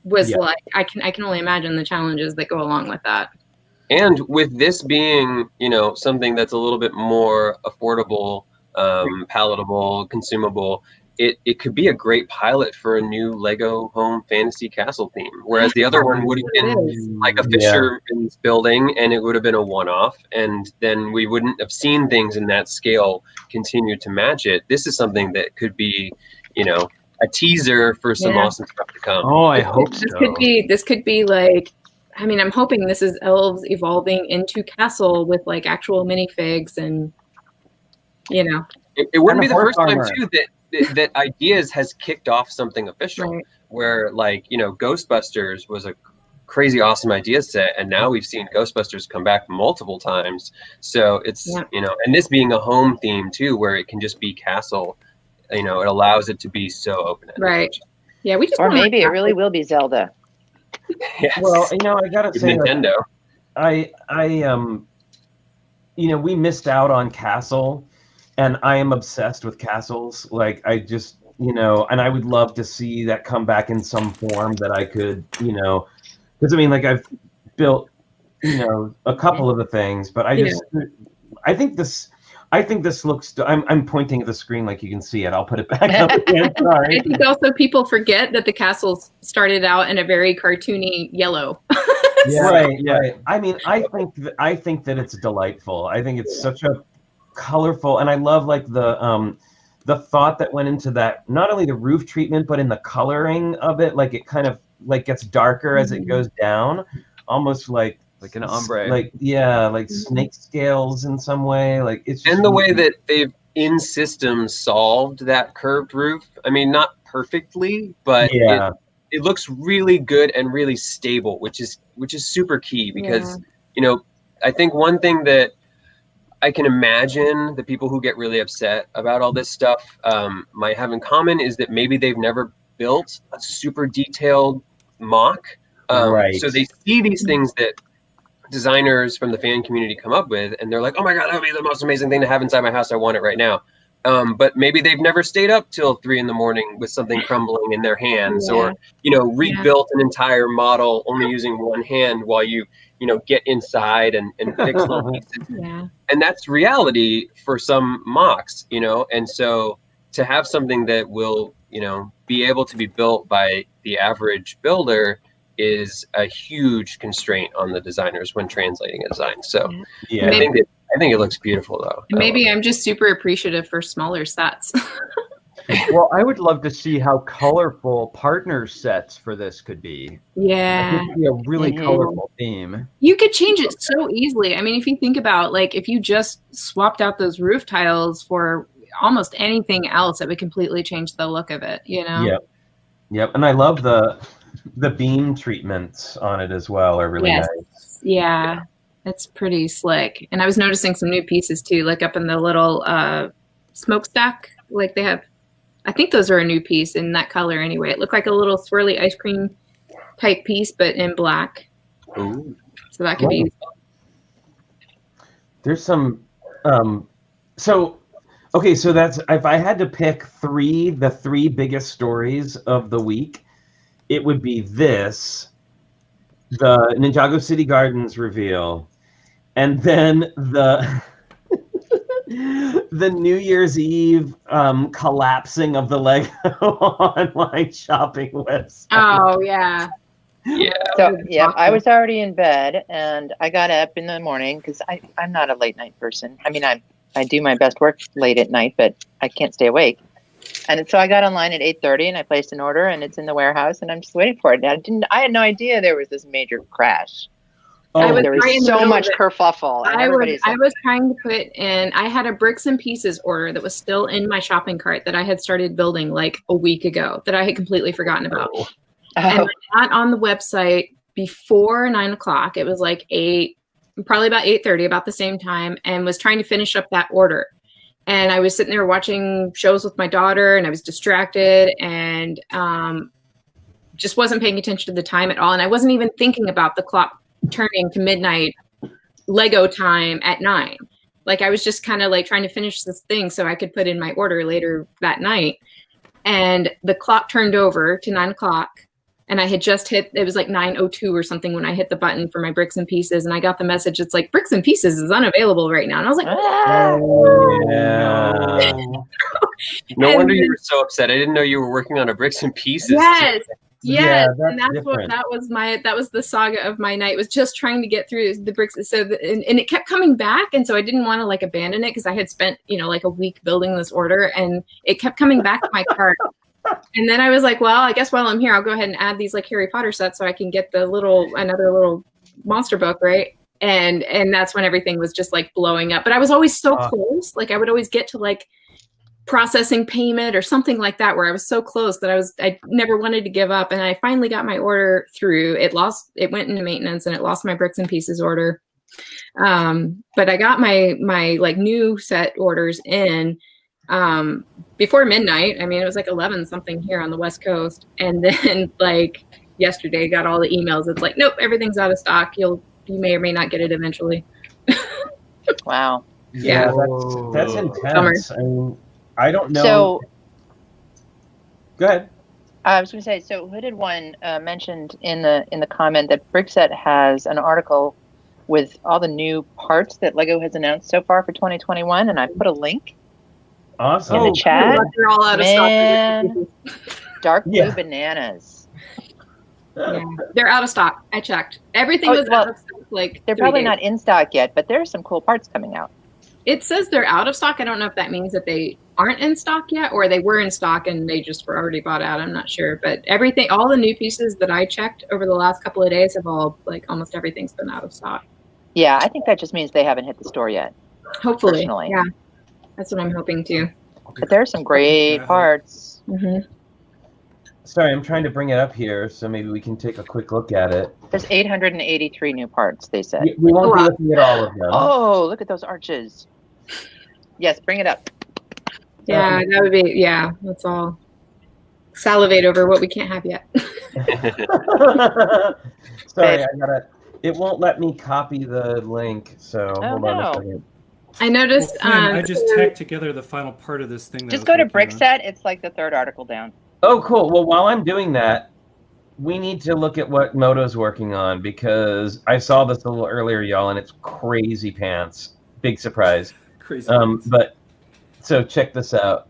was like, I can only imagine the challenges that go along with that. And with this being, you know, something that's a little bit more affordable, palatable, consumable, it could be a great pilot for a new Lego home fantasy castle theme. Whereas the other one would have been like a fisherman's building, and it would have been a one-off, and then we wouldn't have seen things in that scale continue to match it. This is something that could be, you know, a teaser for some awesome stuff to come. Oh, I hope so. This could be like, I mean, I'm hoping this is elves evolving into castle with like actual minifigs, and you know, it wouldn't be the first time too that Ideas has kicked off something official, where like, you know, Ghostbusters was a crazy awesome idea set, and now we've seen Ghostbusters come back multiple times. So it's you know, and this being a home theme too, where it can just be castle, you know, it allows it to be so open-ended. Right. Yeah, we just or maybe it really will be Zelda. Yes. Well, you know, I gotta say, Nintendo. I you know, we missed out on Castle, and I am obsessed with castles. Like, I just, you know, and I would love to see that come back in some form that I could, you know, because I mean, like, I've built, you know, a couple of the things, but I just, I think this looks. I'm pointing at the screen like you can see it. I'll put it back up again. Sorry. I think also people forget that the castles started out in a very cartoony yellow. Right. I mean, I think that it's delightful. I think it's such a colorful, and I love like the thought that went into that. Not only the roof treatment, but in the coloring of it. Like it kind of like gets darker as it goes down, almost like an ombre, like snake scales in some way. Like it's just and the way that they've in system solved that curved roof. I mean, not perfectly, but it looks really good and really stable, which is super key because you know, I think one thing that I can imagine the people who get really upset about all this stuff might have in common is that maybe they've never built a super detailed mock. So they see these things that designers from the fan community come up with, and they're like, oh my God, that would be the most amazing thing to have inside my house. I want it right now. But maybe they've never stayed up till 3 a.m. with something crumbling in their hands, or, you know, rebuilt an entire model only using one hand while you know, get inside and fix little pieces. And that's reality for some mocks, you know, and so to have something that will, you know, be able to be built by the average builder is a huge constraint on the designers when translating a design. So I think it looks beautiful though. Maybe I'm just super appreciative for smaller sets. Well, I would love to see how colorful partner sets for this could be. Yeah. It could be a really colorful theme. You could change it so easily. I mean, if you think about, like, if you just swapped out those roof tiles for almost anything else, it would completely change the look of it, you know? Yep. And I love the beam treatments on it as well are really nice. Yeah. It's pretty slick. And I was noticing some new pieces too, like up in the little smokestack. Like they have, I think those are a new piece in that color anyway. It looked like a little swirly ice cream type piece, but in black. Ooh. So that could be useful. There's some, so that's, if I had to pick the three biggest stories of the week, it would be this, the Ninjago City Gardens reveal, and then the New Year's Eve collapsing of the Lego online shopping website. Oh yeah. So I was already in bed and I got up in the morning because I'm not a late night person. I mean, I do my best work late at night, but I can't stay awake. And so I got online at 8:30 and I placed an order and it's in the warehouse and I'm just waiting for it. I had no idea there was this major crash. There was so much kerfuffle. I was trying to put in, I had a bricks and pieces order that was still in my shopping cart that I had started building like a week ago that I had completely forgotten about. And I got on the website before 9 o'clock. It was like probably about 8:30, about the same time, and was trying to finish up that order. And I was sitting there watching shows with my daughter and I was distracted and just wasn't paying attention to the time at all. And I wasn't even thinking about the clock turning to midnight Lego time at 9. Like I was just kind of like trying to finish this thing so I could put in my order later that night. And the clock turned over to 9 o'clock. And I had just hit, it was like 9:02 or something when I hit the button for my bricks and pieces. And I got the message, it's like, bricks and pieces is unavailable right now. And I was like, No wonder you were so upset. I didn't know you were working on a bricks and pieces. Yes. Yeah, and that was the saga of my night, was just trying to get through the bricks. So and it kept coming back, and so I didn't want to like abandon it because I had spent like a week building this order, and it kept coming back to my cart. And then I was like, well, I guess while I'm here, I'll go ahead and add these like Harry Potter sets so I can get another little monster book, right? And that's when everything was just like blowing up. But I was always so close. Like I would always get to like processing payment or something like that, where I was so close that I never wanted to give up. And I finally got my order through. It went into maintenance and it lost my bricks and pieces order. But I got my like new set orders in before midnight. I mean, it was like 11 something here on the West Coast. And then like yesterday got all the emails. It's like, nope, everything's out of stock. You may or may not get it eventually. Wow. Yeah, that's intense. I mean, I don't know. So, go ahead. I was going to say, so Hooded One mentioned in the comment that Brickset has an article with all the new parts that Lego has announced so far for 2021, and I put a link in the chat. They're all out of stock. Dark blue bananas. Yeah, they're out of stock. I checked. Everything was out of stock. Like they're probably not in stock yet, but there's some cool parts coming out. It says they're out of stock. I don't know if that means that they aren't in stock yet, or they were in stock and they just were already bought out. I'm not sure, but all the new pieces that I checked over the last couple of days have almost everything's been out of stock. Yeah, I think that just means they haven't hit the store yet. Hopefully, personally. Yeah. That's what I'm hoping to. But there's some great parts. Sorry, I'm trying to bring it up here, so maybe we can take a quick look at it. There's 883 new parts, they said. We won't be looking at all of them. Oh, look at those arches. Yes, bring it up. Yeah, that would be, yeah, let's all salivate over what we can't have yet. Sorry, it won't let me copy the link, so hold on a second. I noticed. I just tagged together the final part of this thing. Just go to Brickset. It's like the third article down. Oh, cool. Well, while I'm doing that, we need to look at what Moto's working on, because I saw this a little earlier, y'all, and it's crazy pants. Big surprise. Crazy pants. But so check this out.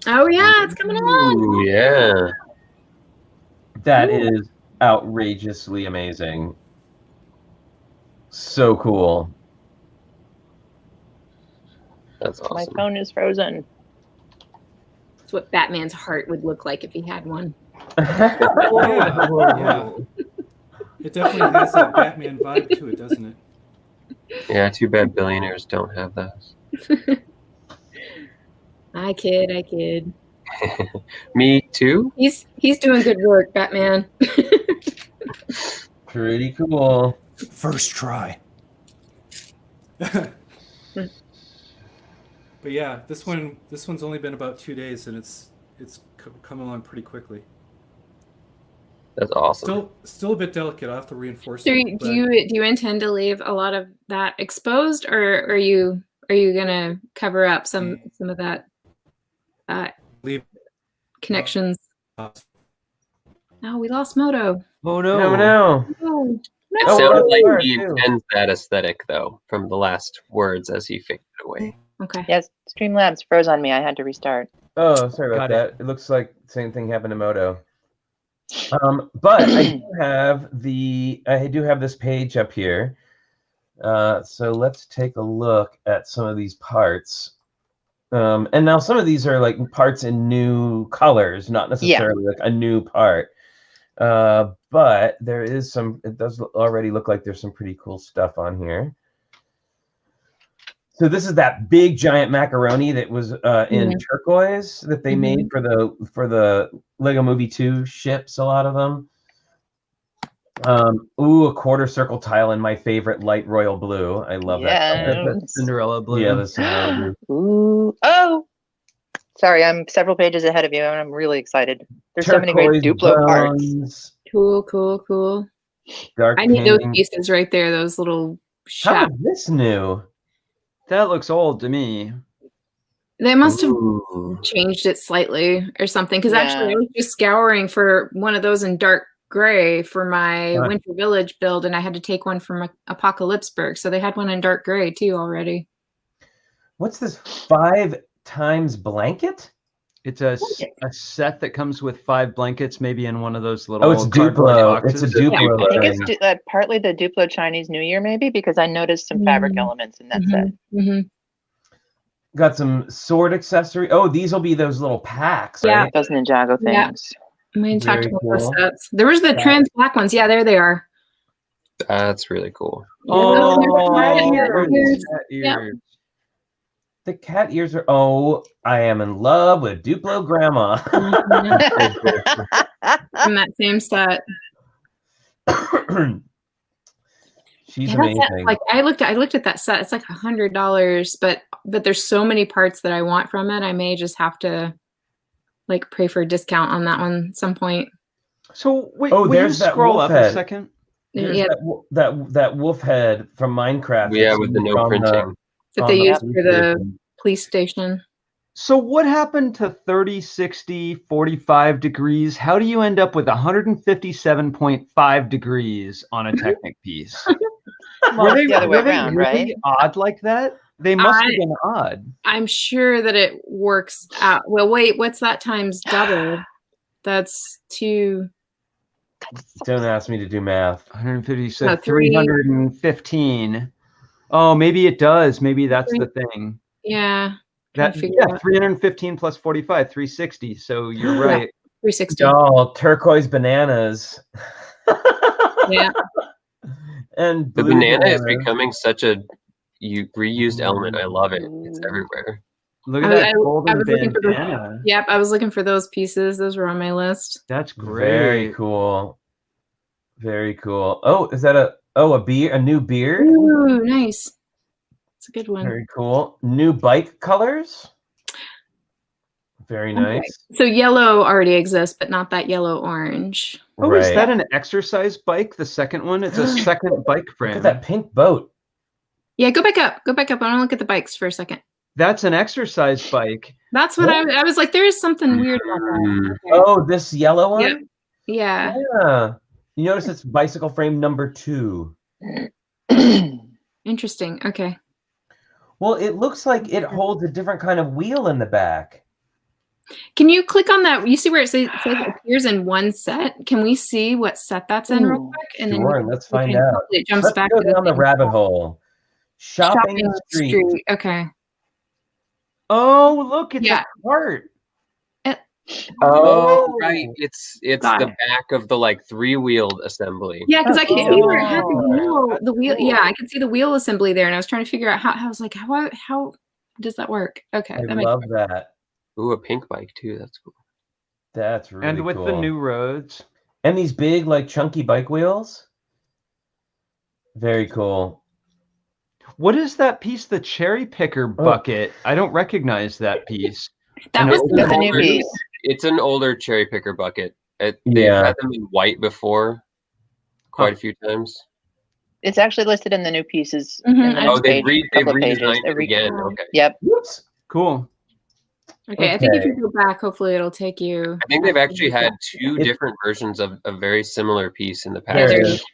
Oh yeah, it's coming along. Ooh, yeah. That is outrageously amazing. So cool. That's awesome. My phone is frozen. It's what Batman's heart would look like if he had one. Yeah. It definitely has that Batman vibe to it, doesn't it? Yeah, too bad billionaires don't have those. I kid. Me too? He's doing good work, Batman. Pretty cool. First try. But yeah, this one's only been about 2 days, and it's come along pretty quickly. That's awesome. Still a bit delicate. I'll have to reinforce So it. do you intend to leave a lot of that exposed, or are you gonna cover up some of that leave connections? No, we lost Moto. Oh no. It sounded like he intends that aesthetic, though, from the last words as he faded away. Okay. Yes, Streamlabs froze on me. I had to restart. Oh, sorry about that. It looks like the same thing happened to Moto. But I do have this page up here. So let's take a look at some of these parts. And now some of these are like parts in new colors, not necessarily like a new part. But there is some, it does already look like there's some pretty cool stuff on here. So this is that big giant macaroni that was in turquoise that they made for the Lego Movie 2 ships, a lot of them. A quarter circle tile in my favorite light royal blue. I love that. Cinderella blue. Yeah, the Cinderella blue. Ooh. Oh, sorry, I'm several pages ahead of you, and I'm really excited. There's so many great Duplo parts. Cool. Dark I need those pieces right there. Those little How is this new? That looks old to me. They must have changed it slightly or something. Because actually, I was just scouring for one of those in dark gray for my Winter Village build, and I had to take one from Apocalypseburg. So they had one in dark gray too already. What's this 5 times blanket? It's a set that comes with 5 blankets, maybe in one of those little. Oh, it's Duplo. It's a Duplo. I think it's partly the Duplo Chinese New Year, maybe, because I noticed some fabric elements in that set. Got some sword accessory. Oh, these will be those little packs, right? Yeah, those Ninjago things. I mean, talk about those sets. There was the trans black ones. Yeah, there they are. That's really cool. The cat ears are. Oh, I am in love with Duplo Grandma. From that same set. She's amazing. Like I looked at that set. It's like $100, but there's so many parts that I want from it. I may just have to like pray for a discount on that one at some point. So wait, there's that scroll wolf up head. a second. There's that wolf head from Minecraft. Yeah, with the no printing. That they used for the police station. So what happened to 30, 60, 45 degrees? How do you end up with 157.5 degrees on a Technic piece? Well, the other way around, really odd like that? They must have been odd. I'm sure that it works out. Well, wait, what's that times double? That's 2. Don't ask me to do math. 156, 315. Oh, maybe it does. Maybe that's the thing. Yeah. 315 plus 45, 360. So you're right. 360. Oh, turquoise bananas. Yeah. And the banana is becoming such a reused element. I love it. It's everywhere. Look at that golden looking for bandana. Yep, I was looking for those pieces. Those were on my list. That's great. Very cool. Very cool. Oh, is that a new beard? Ooh, nice. It's a good one. Very cool. New bike colors. Very nice. Okay. So yellow already exists, but not that yellow orange. Oh, is that an exercise bike? The second one? It's a second bike frame. Look at that pink boat. Yeah, go back up. Go back up. I want to look at the bikes for a second. That's an exercise bike. That's what I was like. There is something weird about that. Okay. Oh, this yellow one? Yep. Yeah. Yeah. You notice it's bicycle frame number 2. Interesting. Okay. Well, it looks like it holds a different kind of wheel in the back. Can you click on that? You see where it says it appears in one set? Can we see what set that's in real quick? And sure, then let's find out. It jumps Let's back go to down the rabbit hole. Shopping street. Okay. Oh, look, it's a cart. Oh, right. It's the back of the like 3-wheeled assembly. Yeah, because I can see where it had the wheel. Yeah, I can see the wheel assembly there, and I was trying to figure out how. I was like, how does that work? Okay, I love that. Ooh, a pink bike too. That's cool. That's really cool. And with the new roads. And these big, like, chunky bike wheels. Very cool. What is that piece? The cherry picker bucket. I don't recognize that piece. That's a new piece. It's an older cherry picker bucket. They've had them in white before, quite a few times. It's actually listed in the new pieces. Oh, they've redesigned it again. Okay. Yep. Whoops. Cool. Okay, I think if you go back, hopefully it'll take you. I think they've actually had 2 different versions of a very similar piece in the past.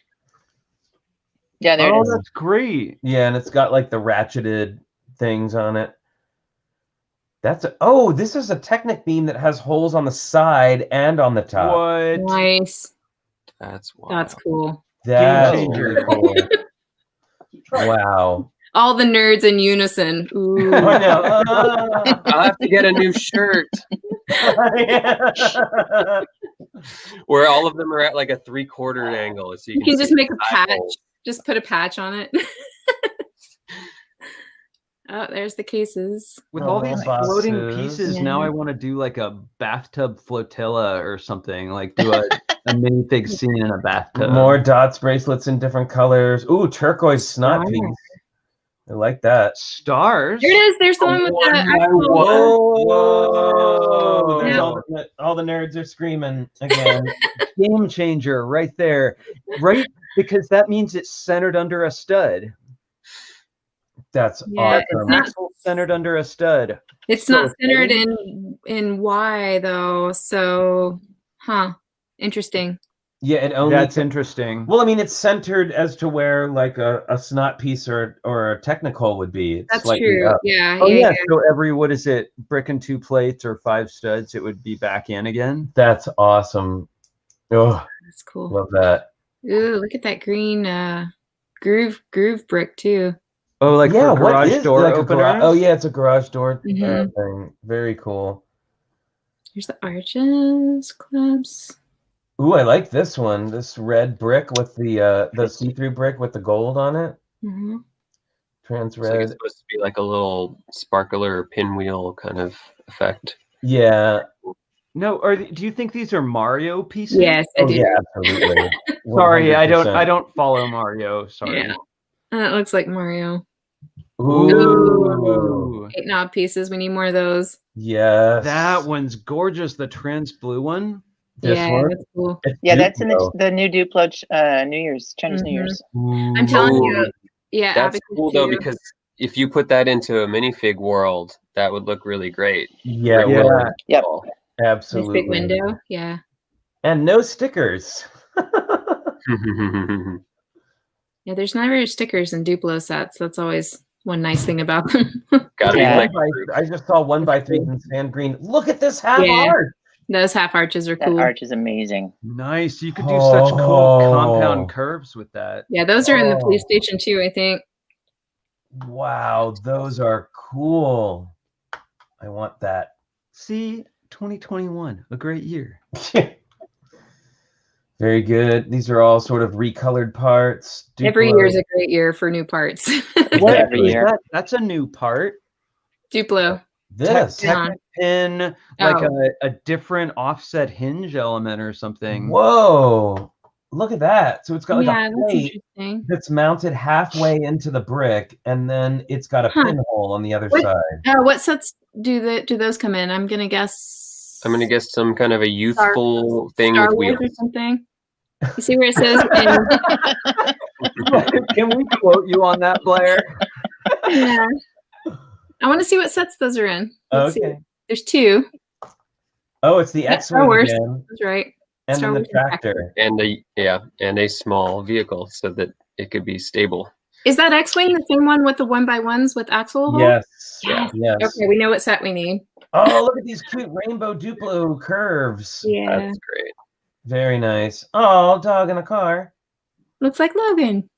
Yeah, there it is. Oh, that's great. Yeah, and it's got like the ratcheted things on it. This is a Technic beam that has holes on the side and on the top. What? Nice. That's wild. That's cool. That's really cool. Wow. All the nerds in unison. Ooh. I know. I'll have to get a new shirt. Where all of them are at like a 3/4 angle. So you can just make a patch. Just put a patch on it. Oh, there's the cases. With all these floating pieces, now I want to do like a bathtub flotilla or something. Like do a minifig scene in a bathtub. More dots bracelets in different colors. Ooh, turquoise snot piece. I like that. Stars. There it is. There's the one with the Whoa! There's all the nerds are screaming again. Game changer right there. Right? Because that means it's centered under a stud. That's awesome. It's not centered under a stud. It's not centered in Y though. So, interesting. Yeah, it only. That's interesting. Well, I mean, it's centered as to where like a snot piece or a technical would be. It's that's true. Up. Yeah. Oh yeah. So every what is it? Brick and 2 plates or 5 studs, it would be back in again. That's awesome. Oh, that's cool. Love that. Ooh, look at that green groove brick too. Oh, like for garage door opener? Oh yeah, it's a garage door thing. Very cool. Here's the arches, clubs. Ooh, I like this one. This red brick with the see-through brick with the gold on it. Trans red. So it's supposed to be like a little sparkler pinwheel kind of effect. Yeah. No, do you think these are Mario pieces? Yes, I do. Yeah, absolutely. Sorry, I don't follow Mario. Sorry. Yeah. It looks like Mario. Ooh. 8 knob pieces. We need more of those. Yes. That one's gorgeous. The trans blue one. That's cool. That's in the new Duplo New Year's, Chinese New Year's. I'm telling you. Yeah. That's cool though, because if you put that into a minifig world, that would look really great. Yeah. Yep. Absolutely. Nice big window. Yeah. And no stickers. Yeah, there's never stickers in Duplo sets. That's always one nice thing about them. I just saw 1x3 in sand green. Look at this half arch. Those half arches are cool. That arch is amazing. Nice. You could do such cool compound curves with that. Yeah, those are in the police station too, I think. Wow, those are cool. I want that. See, 2021, a great year. Very good. These are all sort of recolored parts. Every year is a great year for new parts. What Every is year. that? That's a new part. Duplo. This. Technic pin, like a different offset hinge element or something. Whoa. Look at that. So it's got like a That's plate interesting. that's mounted halfway into the brick, and then it's got a pinhole on the other side. What sets do those come in? I'm gonna guess some kind of a youthful thing Star with Wars wheels. or something. You see where it says? Can we quote you on that, Blair? Yeah. I want to see what sets those are in. Let's see. There's 2. Oh, it's the X-Wing again. That's right. And Star then the Wars tractor. And a small vehicle so that it could be stable. Is that X-Wing the same one with the 1x1s with axle hole? Yes. Yes. Yes. Okay, we know what set we need. Oh, look at these cute rainbow Duplo curves. Yeah. That's great. Very nice. Oh, dog in a car. Looks like Logan.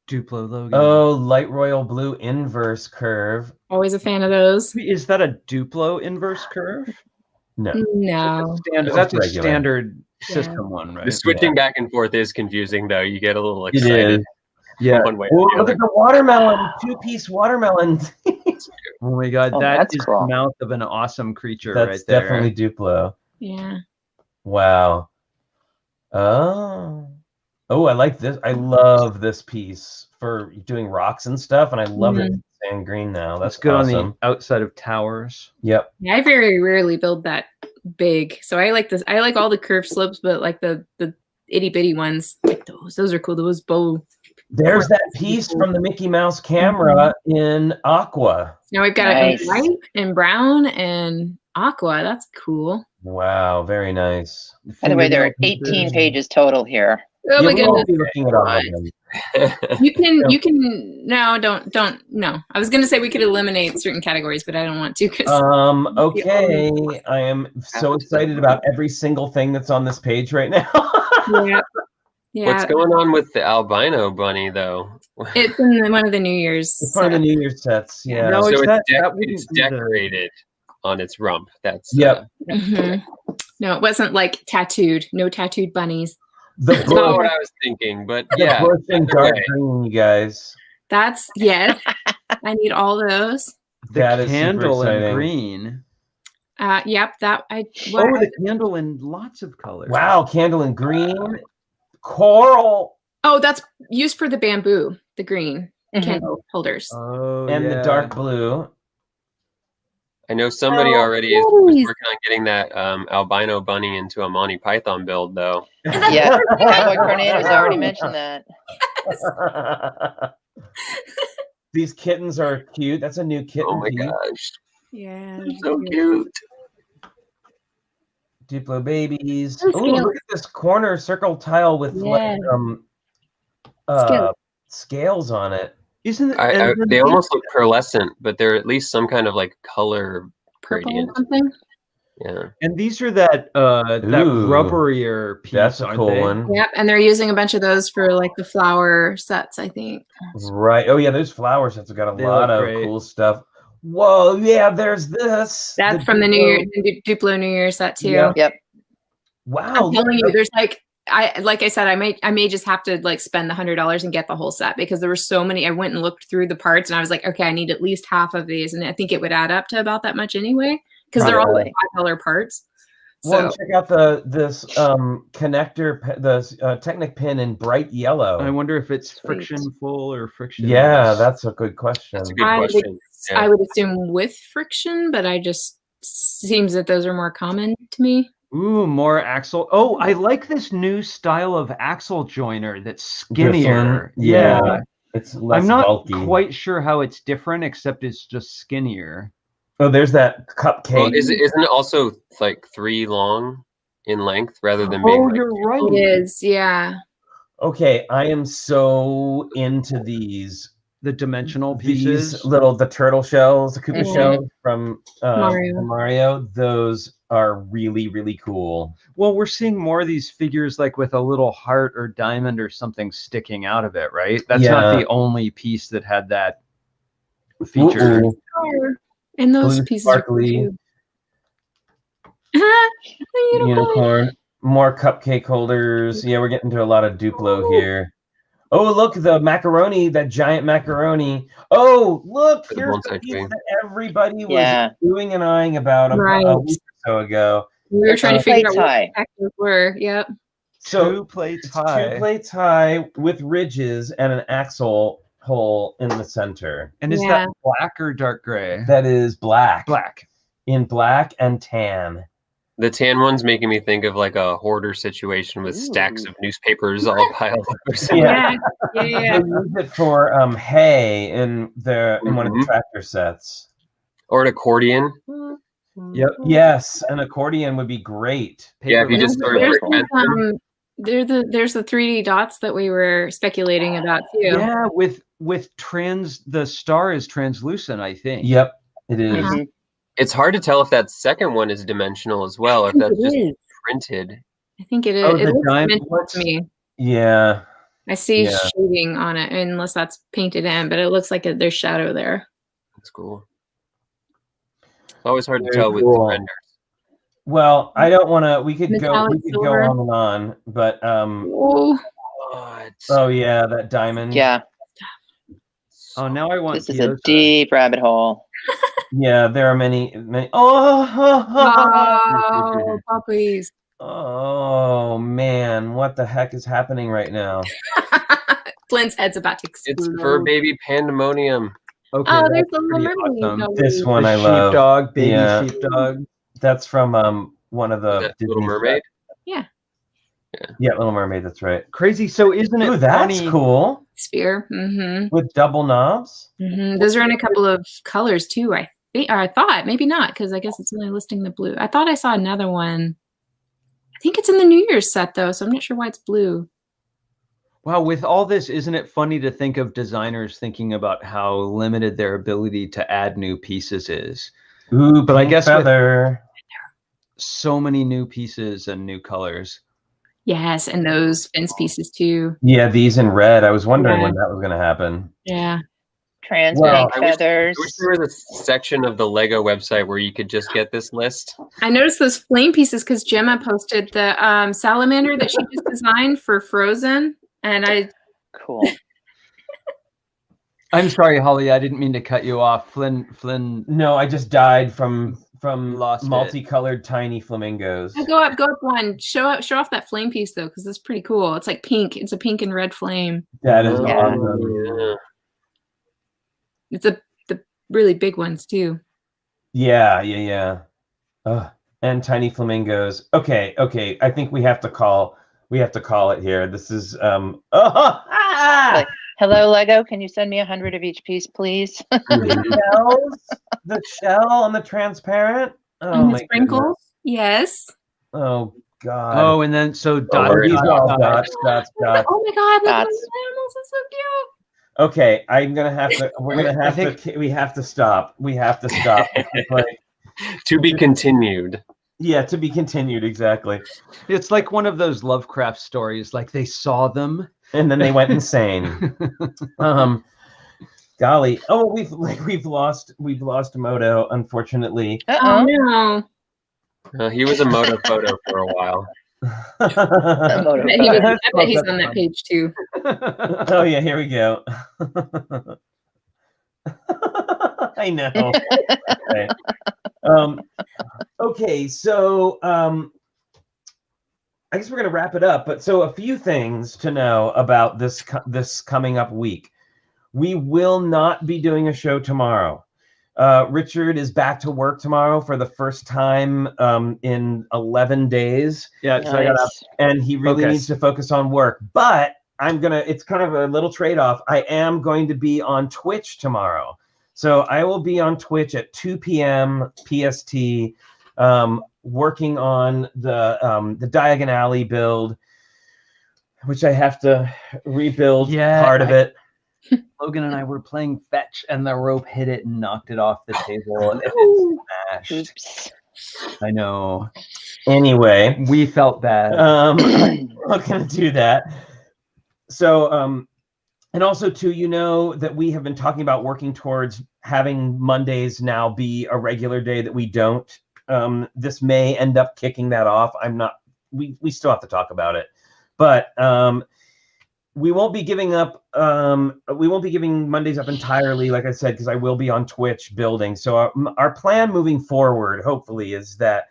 Duplo Logan. Oh, light royal blue inverse curve. Always a fan of those. Is that a Duplo inverse curve? No. No. That's a regular. standard system one, right? The switching back and forth is confusing, though. You get a little excited. Yeah. One way Oh, or the look other. at the watermelon. 2-piece watermelon. Oh my God, Oh, that that's is cool. the mouth of an awesome creature That's right there. definitely Duplo. Yeah. Wow. Oh. Oh, I like this. I love this piece for doing rocks and stuff, and I love it in sand green now. That's good awesome. on the outside of towers. Yep. Yeah, I very rarely build that big. So I like this. I like all the curved slopes, but like the itty bitty ones, like those are cool. Those bow. There's that piece from the Mickey Mouse camera in aqua. Now we've got Nice. it in white and brown and aqua. That's cool. Wow, very nice. By the way, there are 18 pages total here. Oh my we won't goodness. be looking at all of them. You can no, don't no. I was gonna say we could eliminate certain categories, but I don't want to Okay. I am so excited about every single thing that's on this page right now. Yeah. Yeah. What's going on with the albino bunny, though? It's in one of the New Year's. It's one of the New Year's sets, yeah. No, So that it's wouldn't be the- decorated on its rump. That's Yep. No, it wasn't like tattooed. No tattooed bunnies. The That's not bush, what I was thinking, but the yeah. bush in dark Okay. green, you guys. That's yes. I need all those. The That is super candle in exciting. green. Yep. That I. Oh, the candle in lots of colors. Wow, candle in green. Coral Oh, that's used for the bamboo, the green Mhm. candle holders. Oh, and the yeah. dark blue. I know somebody Oh, already was nice. working on getting that albino bunny into a Monty Python build, though. Yeah, Cowboy Tornado's already mentioned that. These kittens are cute. That's a new kitten Oh my piece. gosh, Yeah. so cute. Duplo babies. Oh, Oh, scales. look at this corner circle tile with like Scales. scales on it. Isn't They almost look pearlescent, but they're at least some kind of like color Purple or gradient. something. Yeah. And these are that Ooh, rubberier piece. That's a aren't cool they? one. Yep, and they're using a bunch of those for like the flower sets, I think. Right. Oh yeah, those flower sets have got a They lot look of great. cool stuff. Whoa, yeah, there's this. That's from the New Year, the Duplo New Year set too. Yep. Yep. Wow. I'm telling look, you, there's like I said, I may just have to like spend the $100 and get the whole set because there were so many. I went and looked through the parts and I was like, okay, I need at least half of these, and I think it would add up to about that much anyway because they're all Probably. $5 parts. Well, So check out this connector, the Technic pin in bright yellow. I wonder if it's Sweet. friction full or friction. Yeah, that's a good question. That's a good question. Yeah. I would assume with friction, but I just seems that those are more common to me. Ooh, more axle. Oh, I like this new style of axle joiner that's skinnier. Yeah. It's less I'm not bulky. quite sure how it's different, except it's just skinnier. Oh, there's that cupcake. Well, isn't it also like 3 long in length rather than being Oh, like you're right. It is, yeah. Okay, I am so into these The dimensional pieces. the turtle shells, the Koopa Mhm. shells from Mario. Mario. Those are really, really cool. Well, we're seeing more of these figures like with a little heart or diamond or something sticking out of it, right? That's not Yeah. the only piece that had that feature. Ooh, And those Blue pieces are cool sparkly too. Unicorn. unicorn. More cupcake holders. Yeah, we're getting to a lot of Duplo here. Oh, look, the macaroni, that giant macaroni. Oh, look, here's the piece that everybody was doing and eyeing about a week or so ago. We were trying to figure out what the factors were. Yep. So 2 plates high. 2 plates high with ridges and an axle hole in the center. And is that black or dark gray? That is black. Black. In black and tan. The tan one's making me think of like a hoarder situation with stacks of newspapers all piled up or something. Yeah. They use it for hay in one of the tractor sets. Or an accordion. Yep. Yes, an accordion would be great. Yeah, if you just sort of there's the 3D dots that we were speculating about too. Yeah, with the star is translucent, I think. Yep, it is. It's hard to tell if that second one is dimensional as well, or if that's just printed. I think it is. Oh, it looks dimensional to me. Yeah. I see shading on it, unless that's painted in, but it looks like there's shadow there. That's cool. It's always hard to tell with the renders. Well, I don't want to. We could go on and on, but oh yeah, that diamond. Yeah. Oh, now I want. This is a deep rabbit hole. Yeah, there are many. Oh, puppies. Oh man, what the heck is happening right now? Flynn's head's about to explode. It's fur baby pandemonium. Okay. Oh, there's the mermaid. Awesome. This one I love. Sheepdog, baby sheepdog. That's from one of the Little Mermaid. Yeah. Yeah, Little Mermaid. That's right. Crazy. So isn't it that's funny? Cool. Sphere. With double knobs. Those are in a couple of colors too. I thought maybe not, because I guess it's only listing the blue. I thought I saw another one. I think it's in the New Year's set though, so I'm not sure why it's blue. Wow, with all this, isn't it funny to think of designers thinking about how limited their ability to add new pieces is? Ooh, but I guess with so many new pieces and new colors. Yes, and those fence pieces too. Yeah, these in red. I was wondering when that was going to happen. Yeah. Transmag feathers. I wish there was a section of the Lego website where you could just get this list. I noticed those flame pieces because Gemma posted the salamander that she just designed for Frozen, and cool. I'm sorry, Holly. I didn't mean to cut you off. Flynn. No, I just died from multicolored tiny flamingos. Go up one. Show off that flame piece though, because it's pretty cool. It's like pink. It's a pink and red flame. That is awesome. Yeah. It's the really big ones too. Yeah. And tiny flamingos. Okay. I think we have to call it here. This is Hello, Lego. Can you send me 100 of each piece, please? The shell and the transparent. Oh, and my the sprinkles. goodness. Yes. Oh God. Oh, and then so dots. Oh my God! Look at those animals. It's so cute. Okay, I'm gonna have to. We have to stop. We have to stop. To be continued. Yeah, to be continued. Exactly. It's like one of those Lovecraft stories. Like they saw them and then they went insane. Golly. Oh, we've lost Moto, unfortunately. Oh no. He was a Moto photo for a while. I bet he's on that page too. Oh yeah, here we go. I know. Okay, so I guess we're gonna wrap it up. But so a few things to know about this coming up week. We will not be doing a show tomorrow. Richard is back to work tomorrow for the first time in 11 days. Yeah, nice. And he really needs to focus on work. But it's kind of a little trade-off. I am going to be on Twitch tomorrow. So I will be on Twitch at 2 p.m. PST, working on the Diagon Alley build, which I have to rebuild part of it. Logan and I were playing fetch, and the rope hit it and knocked it off the table, and it smashed. Oops. I know. Anyway, we felt bad. I'm not gonna do that. So, and also too, you know that we have been talking about working towards having Mondays now be a regular day that we don't. This may end up kicking that off. I'm not we still have to talk about it, but we won't be giving up. We won't be giving Mondays up entirely, like I said, because I will be on Twitch building. So our plan moving forward, hopefully, is that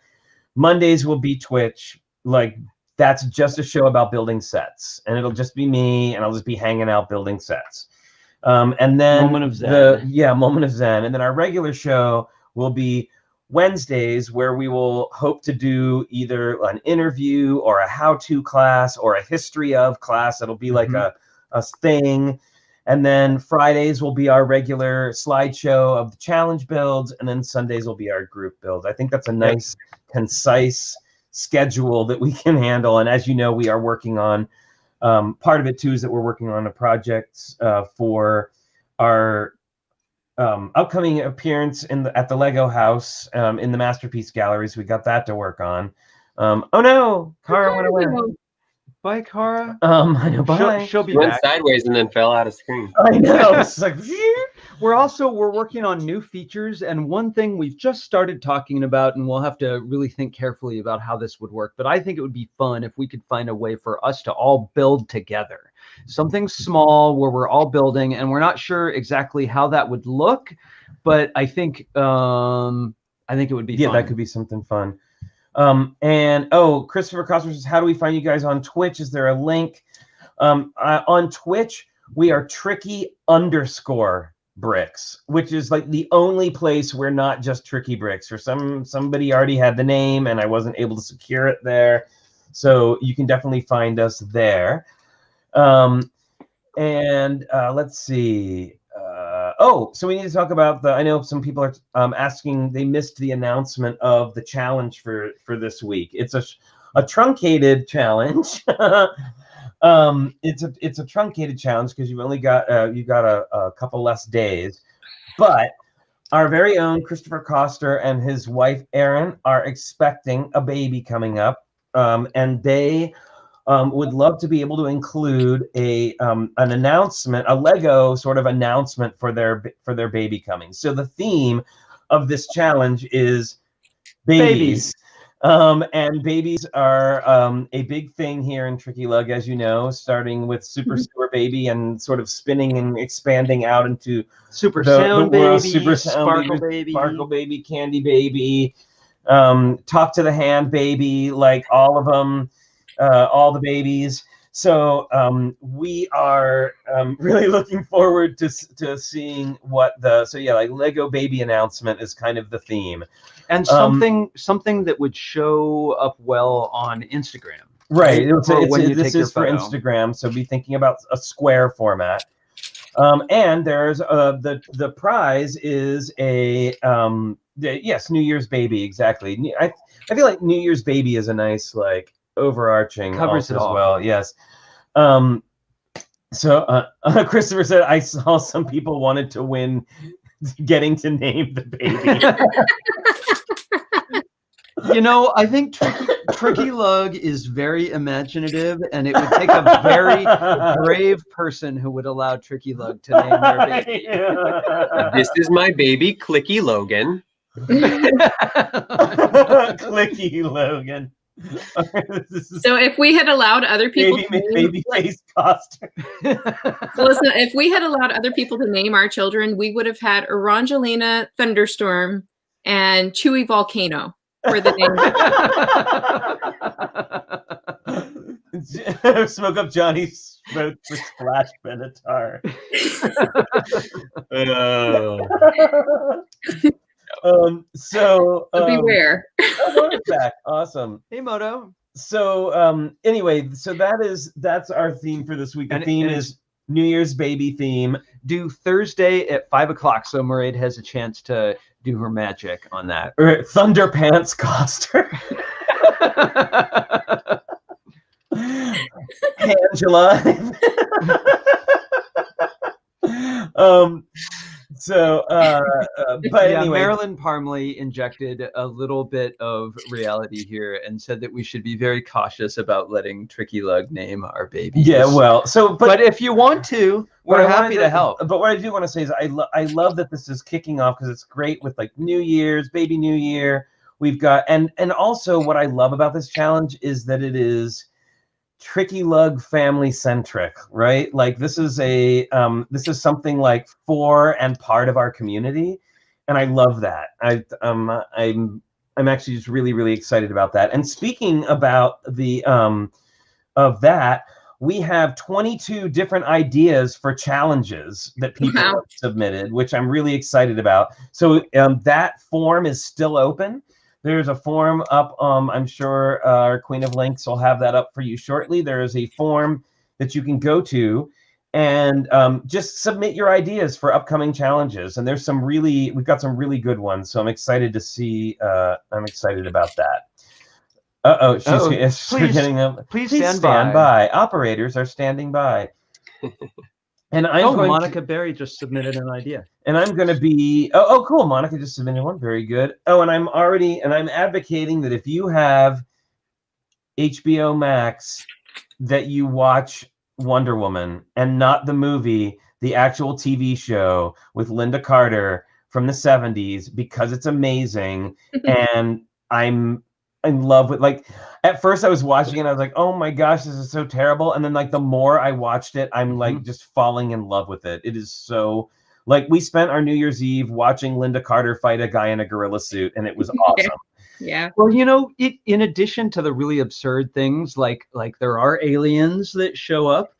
Mondays will be Twitch. Like that's just a show about building sets, and it'll just be me, and I'll just be hanging out building sets. And then Moment of Zen. Moment of Zen, and then our regular show will be Wednesdays, where we will hope to do either an interview or a how-to class or a history of class. It'll be like a thing. And then Fridays will be our regular slideshow of the challenge builds. And then Sundays will be our group builds. I think that's a nice, concise schedule that we can handle. And as you know, we are working on, part of it too is that we're working on a project for our upcoming appearance at the Lego house in the Masterpiece Galleries. We got that to work on. Oh no, Cara went away. Bye, Cara. I know. Bye. She'll be Went back. sideways and then fell out of screen. I know. It's like we're working on new features, and one thing we've just started talking about, and we'll have to really think carefully about how this would work. But I think it would be fun if we could find a way for us to all build together. Something small where we're all building, and we're not sure exactly how that would look, but I think it would be fun. That could be something fun. And Christopher Coster says, how do we find you guys on Twitch? Is there a link? On Twitch, we are Tricky_Bricks, which is like the only place we're not just TrickyBricks, or somebody already had the name and I wasn't able to secure it there. So you can definitely find us there. Let's see. So we need to talk about I know some people are asking, they missed the announcement of the challenge for this week. It's a truncated challenge. It's a truncated challenge because you've only got a couple less days, but our very own Christopher Coster and his wife Erin are expecting a baby coming up, and they would love to be able to include an announcement, a Lego sort of announcement for their baby coming. So the theme of this challenge is babies. And babies are a big thing here in TrickyLUG, as you know, starting with Super Sewer Baby and sort of spinning and expanding out into Super Sound Baby, Super Sparkle Baby, Sparkle Baby, Candy Baby, Talk to the Hand Baby, like all of them, all the babies. So we are really looking forward to seeing what like Lego baby announcement is kind of the theme. And something that would show up well on Instagram. Right. This is for Instagram, so be thinking about a square format. And there's the prize is a New Year's Baby, exactly. I feel like New Year's Baby is a nice like overarching covers it all. As well. Yes. Christopher said I saw some people wanted to win getting to name the baby. I think TrickyLUG is very imaginative, and it would take a very brave person who would allow TrickyLUG to name their baby. This is my baby, Clicky Logan. Clicky Logan. So if we had allowed other people baby face costume. So listen, if we had allowed other people to name our children, we would have had Evangelina Thunderstorm and Chewy Volcano for the name. Smoke Up Johnny Smoke for Splash Benatar. Beware. Moto's back. Awesome. Hey, Moto. So anyway, that's our theme for this week. The theme is New Year's baby theme. Due Thursday at 5:00, so Mairead has a chance to do her magic on that. Thunderpants Coster. Angela. But anyway, Marilyn Parmley injected a little bit of reality here and said that we should be very cautious about letting TrickyLUG name our babies. Yeah, well, but if you want to, we're happy to help. But what I do want to say is I love that this is kicking off because it's great with like New Year's, baby New Year. We've got and also what I love about this challenge is that it is TrickyLUG family centric, right? Like this is something like for and part of our community, and I love that. I'm actually just really, really excited about that. And speaking about the of that, we have 22 different ideas for challenges that people have submitted, which I'm really excited about. So that form is still open. There's a form up. I'm sure our Queen of Links will have that up for you shortly. There is a form that you can go to and just submit your ideas for upcoming challenges. And there's we've got some really good ones. So I'm excited to see. I'm excited about that. She's getting up. Please stand by. Operators are standing by. And Monica Berry just submitted an idea. And I'm going to be, cool. Monica just submitted one. Very good. Oh, and I'm advocating that if you have HBO Max, that you watch Wonder Woman and not the movie, the actual TV show with Linda Carter from the 70s, because it's amazing. And I'm in love with, like, at first I was watching it, I was like, oh my gosh, this is so terrible. And then like the more I watched it, I'm like just falling in love with it. It is so, like, we spent our New Year's Eve watching Linda Carter fight a guy in a gorilla suit, and it was awesome. Yeah. Well, in addition to the really absurd things, like there are aliens that show up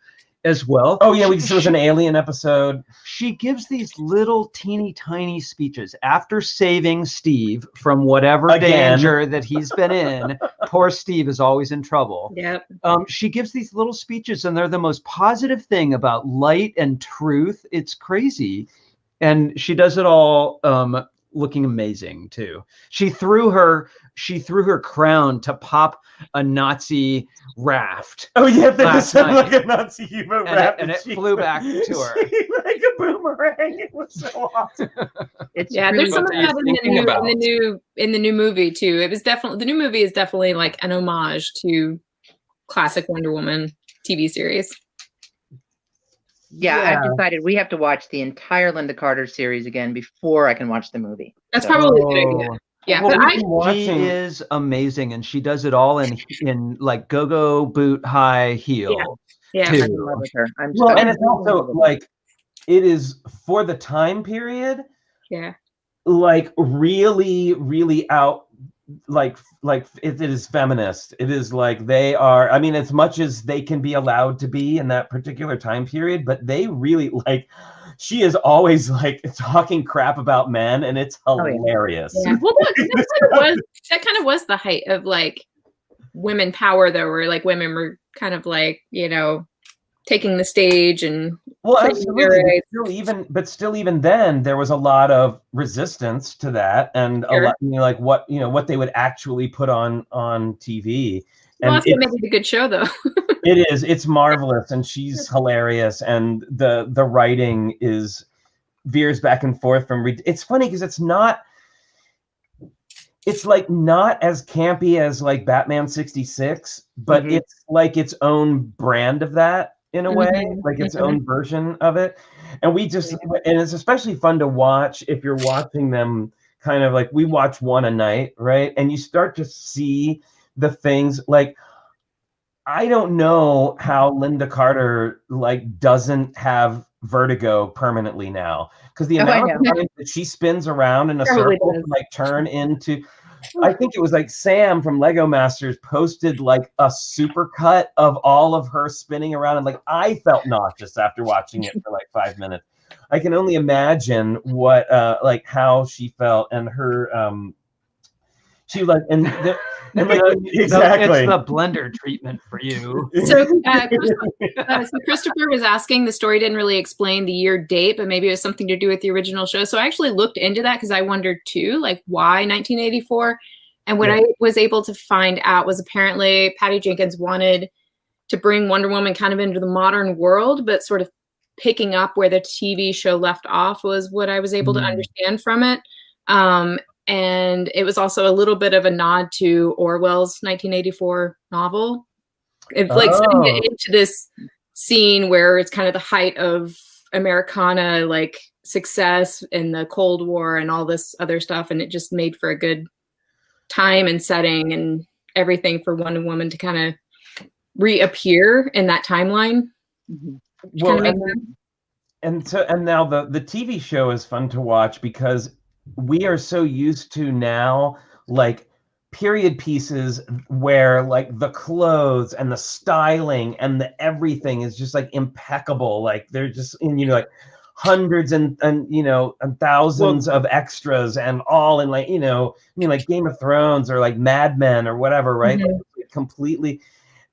as well. Oh yeah, it was an alien episode. She gives these little teeny tiny speeches after saving Steve from whatever danger that he's been in. Poor Steve is always in trouble. Yep. She gives these little speeches, and they're the most positive thing about light and truth. It's crazy. And she does it all looking amazing too. She threw her crown to pop a Nazi raft. Oh yeah, that like a Nazi U-boat raft, and it flew back to her like a boomerang. It was so awesome. There's some of that in the new movie too. It was definitely, the new movie is definitely like an homage to classic Wonder Woman TV series. Yeah, I've decided we have to watch the entire Linda Carter series again before I can watch the movie. That's probably a good idea. Yeah, but she is amazing, and she does it all in like go-go boot high heel. Yeah. I'm in love with her. And it's also like, it is for the time period. Yeah. Like really, really out. Like it is feminist. It is like they are. I mean, as much as they can be allowed to be in that particular time period, but they really like. She is always like talking crap about men, and it's hilarious. Yeah. Well, that kind of was the height of like women power, though, where like women were kind of like, taking the stage and absolutely. Still even then there was a lot of resistance to that, and a lot, like what they would actually put on TV. Well, that's what makes it a good show, though. It is. It's marvelous, and she's hilarious, and the writing veers back and forth from. It's funny because it's not. It's like not as campy as like Batman 66, but it's like its own brand of that in a way, like its own version of it. And it's especially fun to watch if you're watching them kind of like, we watch one a night, right? And you start to see the things like, I don't know how Linda Carter like doesn't have vertigo permanently now, because the amount of time that she spins around in a circle to like turn into, I think it was like Sam from Lego Masters posted like a super cut of all of her spinning around, and like I felt nauseous after watching it for like 5 minutes. I can only imagine what like how she felt, and her she like exactly. It's the blender treatment for you. So Christopher was asking, the story didn't really explain the year date, but maybe it was something to do with the original show. So I actually looked into that because I wondered too, like why 1984? And what I was able to find out was apparently Patty Jenkins wanted to bring Wonder Woman kind of into the modern world, but sort of picking up where the TV show left off was what I was able to understand from it. And it was also a little bit of a nod to Orwell's 1984 novel. It's like setting it into this scene where it's kind of the height of Americana, like success in the Cold War and all this other stuff. And it just made for a good time and setting and everything for Wonder Woman to kind of reappear in that timeline. Well, and now the TV show is fun to watch because we are so used to now like period pieces where like the clothes and the styling and the everything is just like impeccable. Like they're just like hundreds and thousands of extras and all in like like Game of Thrones or like Mad Men or whatever, right? Like, completely.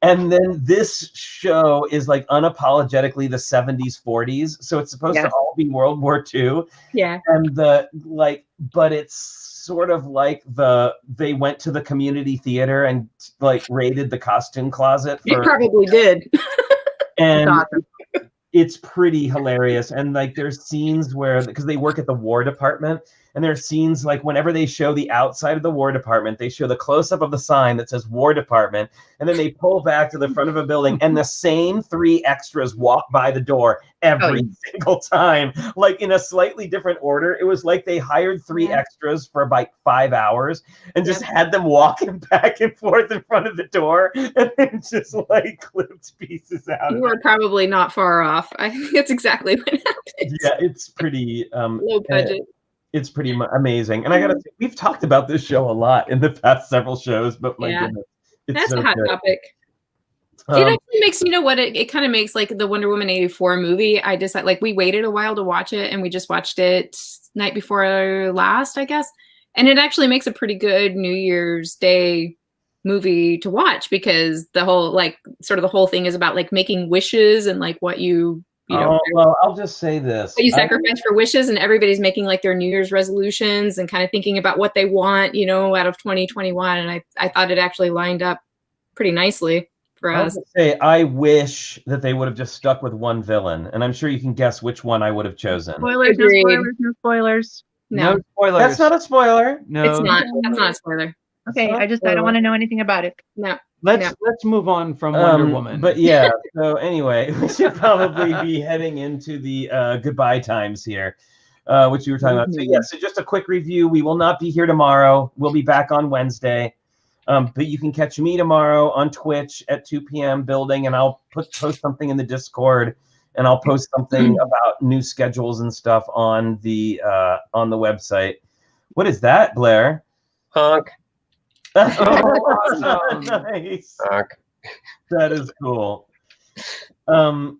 And then this show is like unapologetically the 70s, 40s. So it's supposed to all be World War II. Yeah. And but it's sort of like they went to the community theater and like raided the costume closet. It probably did. And it's pretty hilarious. And like there's scenes where, because they work at the War Department, and there are scenes like whenever they show the outside of the War Department, they show the close-up of the sign that says War Department, and then they pull back to the front of a building, and the same 3 extras walk by the door every single time, like in a slightly different order. It was like they hired 3 extras for like 5 hours and just had them walking back and forth in front of the door, and then just like clipped pieces out. You were probably not far off. I think that's exactly what happened. Yeah, it's pretty low budget. It's pretty amazing. And I gotta say, we've talked about this show a lot in the past several shows, but my goodness, it's that's so a hot good. topic. It actually makes, it kind of makes like the Wonder Woman 84 movie. I decided, like, we waited a while to watch it, and we just watched it night before last, I guess. And it actually makes a pretty good New Year's Day movie to watch, because the whole, like, sort of the whole thing is about like making wishes and like what you well, I'll just say this. You sacrifice for wishes, and everybody's making like their New Year's resolutions and kind of thinking about what they want, out of 2021. And I thought it actually lined up pretty nicely for us. I wish that they would have just stuck with one villain, and I'm sure you can guess which one I would have chosen. Spoilers, no spoilers, no spoilers. No spoilers. That's not a spoiler. No, it's not. That's not a spoiler. Okay, I don't want to know anything about it. No. Let's move on from Wonder Woman. But yeah, so anyway, we should probably be heading into the goodbye times here, which you were talking about. So yeah, so just a quick review. We will not be here tomorrow. We'll be back on Wednesday. But you can catch me tomorrow on Twitch at 2 p.m. building, and I'll post something in the Discord, and I'll post something about new schedules and stuff on the website. What is that, Blair? Honk. Awesome. Nice. Honk. That is cool. Sorry,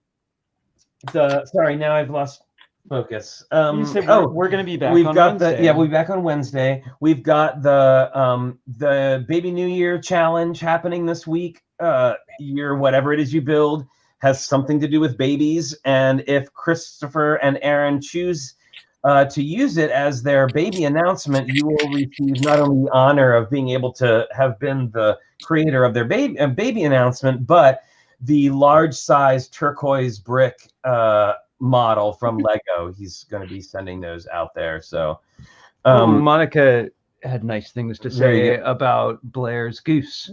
now I've lost focus. You said we're going to be back. We'll be back on Wednesday. We've got the Baby New Year challenge happening this week. Whatever it is you build has something to do with babies, and if Christopher and Aaron choose to use it as their baby announcement, you will receive not only the honor of being able to have been the creator of their baby announcement, but the large size turquoise brick model from Lego. He's going to be sending those out there. So Monica had nice things to say about Blair's goose.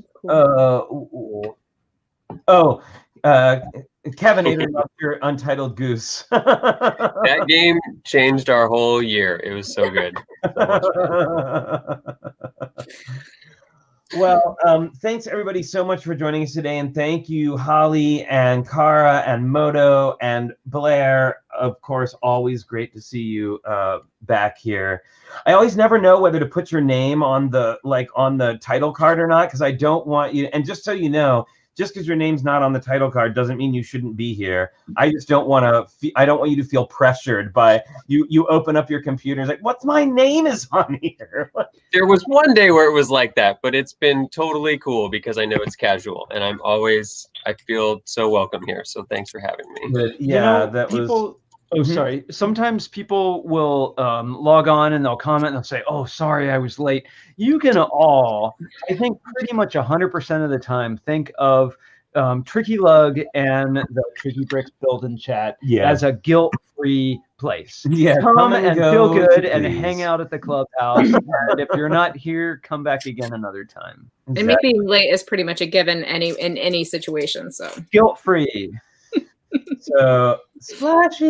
Kevin loved your Untitled Goose. That game changed our whole year. It was so good. Well, thanks everybody so much for joining us today, and thank you Holly and Kara and Moto and Blair. Of course, always great to see you back here. I always never know whether to put your name on the title card or not, because I don't want you. And just so you know, just because your name's not on the title card doesn't mean you shouldn't be here. I just don't want to. I don't want you to feel pressured by you. You open up your computer, it's like, what's my name is on here? There was one day where it was like that, but it's been totally cool because I know it's casual, and I feel so welcome here. So thanks for having me. Yeah, that was. Oh, sorry. Sometimes people will log on and they'll comment and they'll say, "Oh, sorry, I was late." You can all, I think, pretty much 100% of the time, think of TrickyLUG and the TrickyBricks build-in chat as a guilt-free place. Yeah, come and feel good and hang out at the clubhouse. And if you're not here, come back again another time. Exactly. And me being late is pretty much a given in any situation. So guilt-free. So splashy.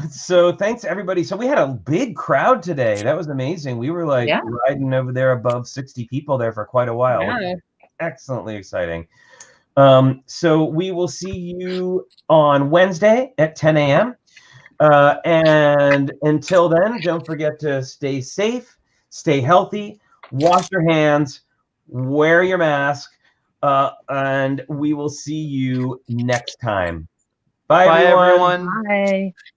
So thanks everybody. So we had a big crowd today. That was amazing. We were like riding over there above 60 people there for quite a while. Yeah. Excellently exciting. So we will see you on Wednesday at 10 a.m. And until then, don't forget to stay safe, stay healthy, wash your hands, wear your mask, and we will see you next time. Bye, everyone. Bye.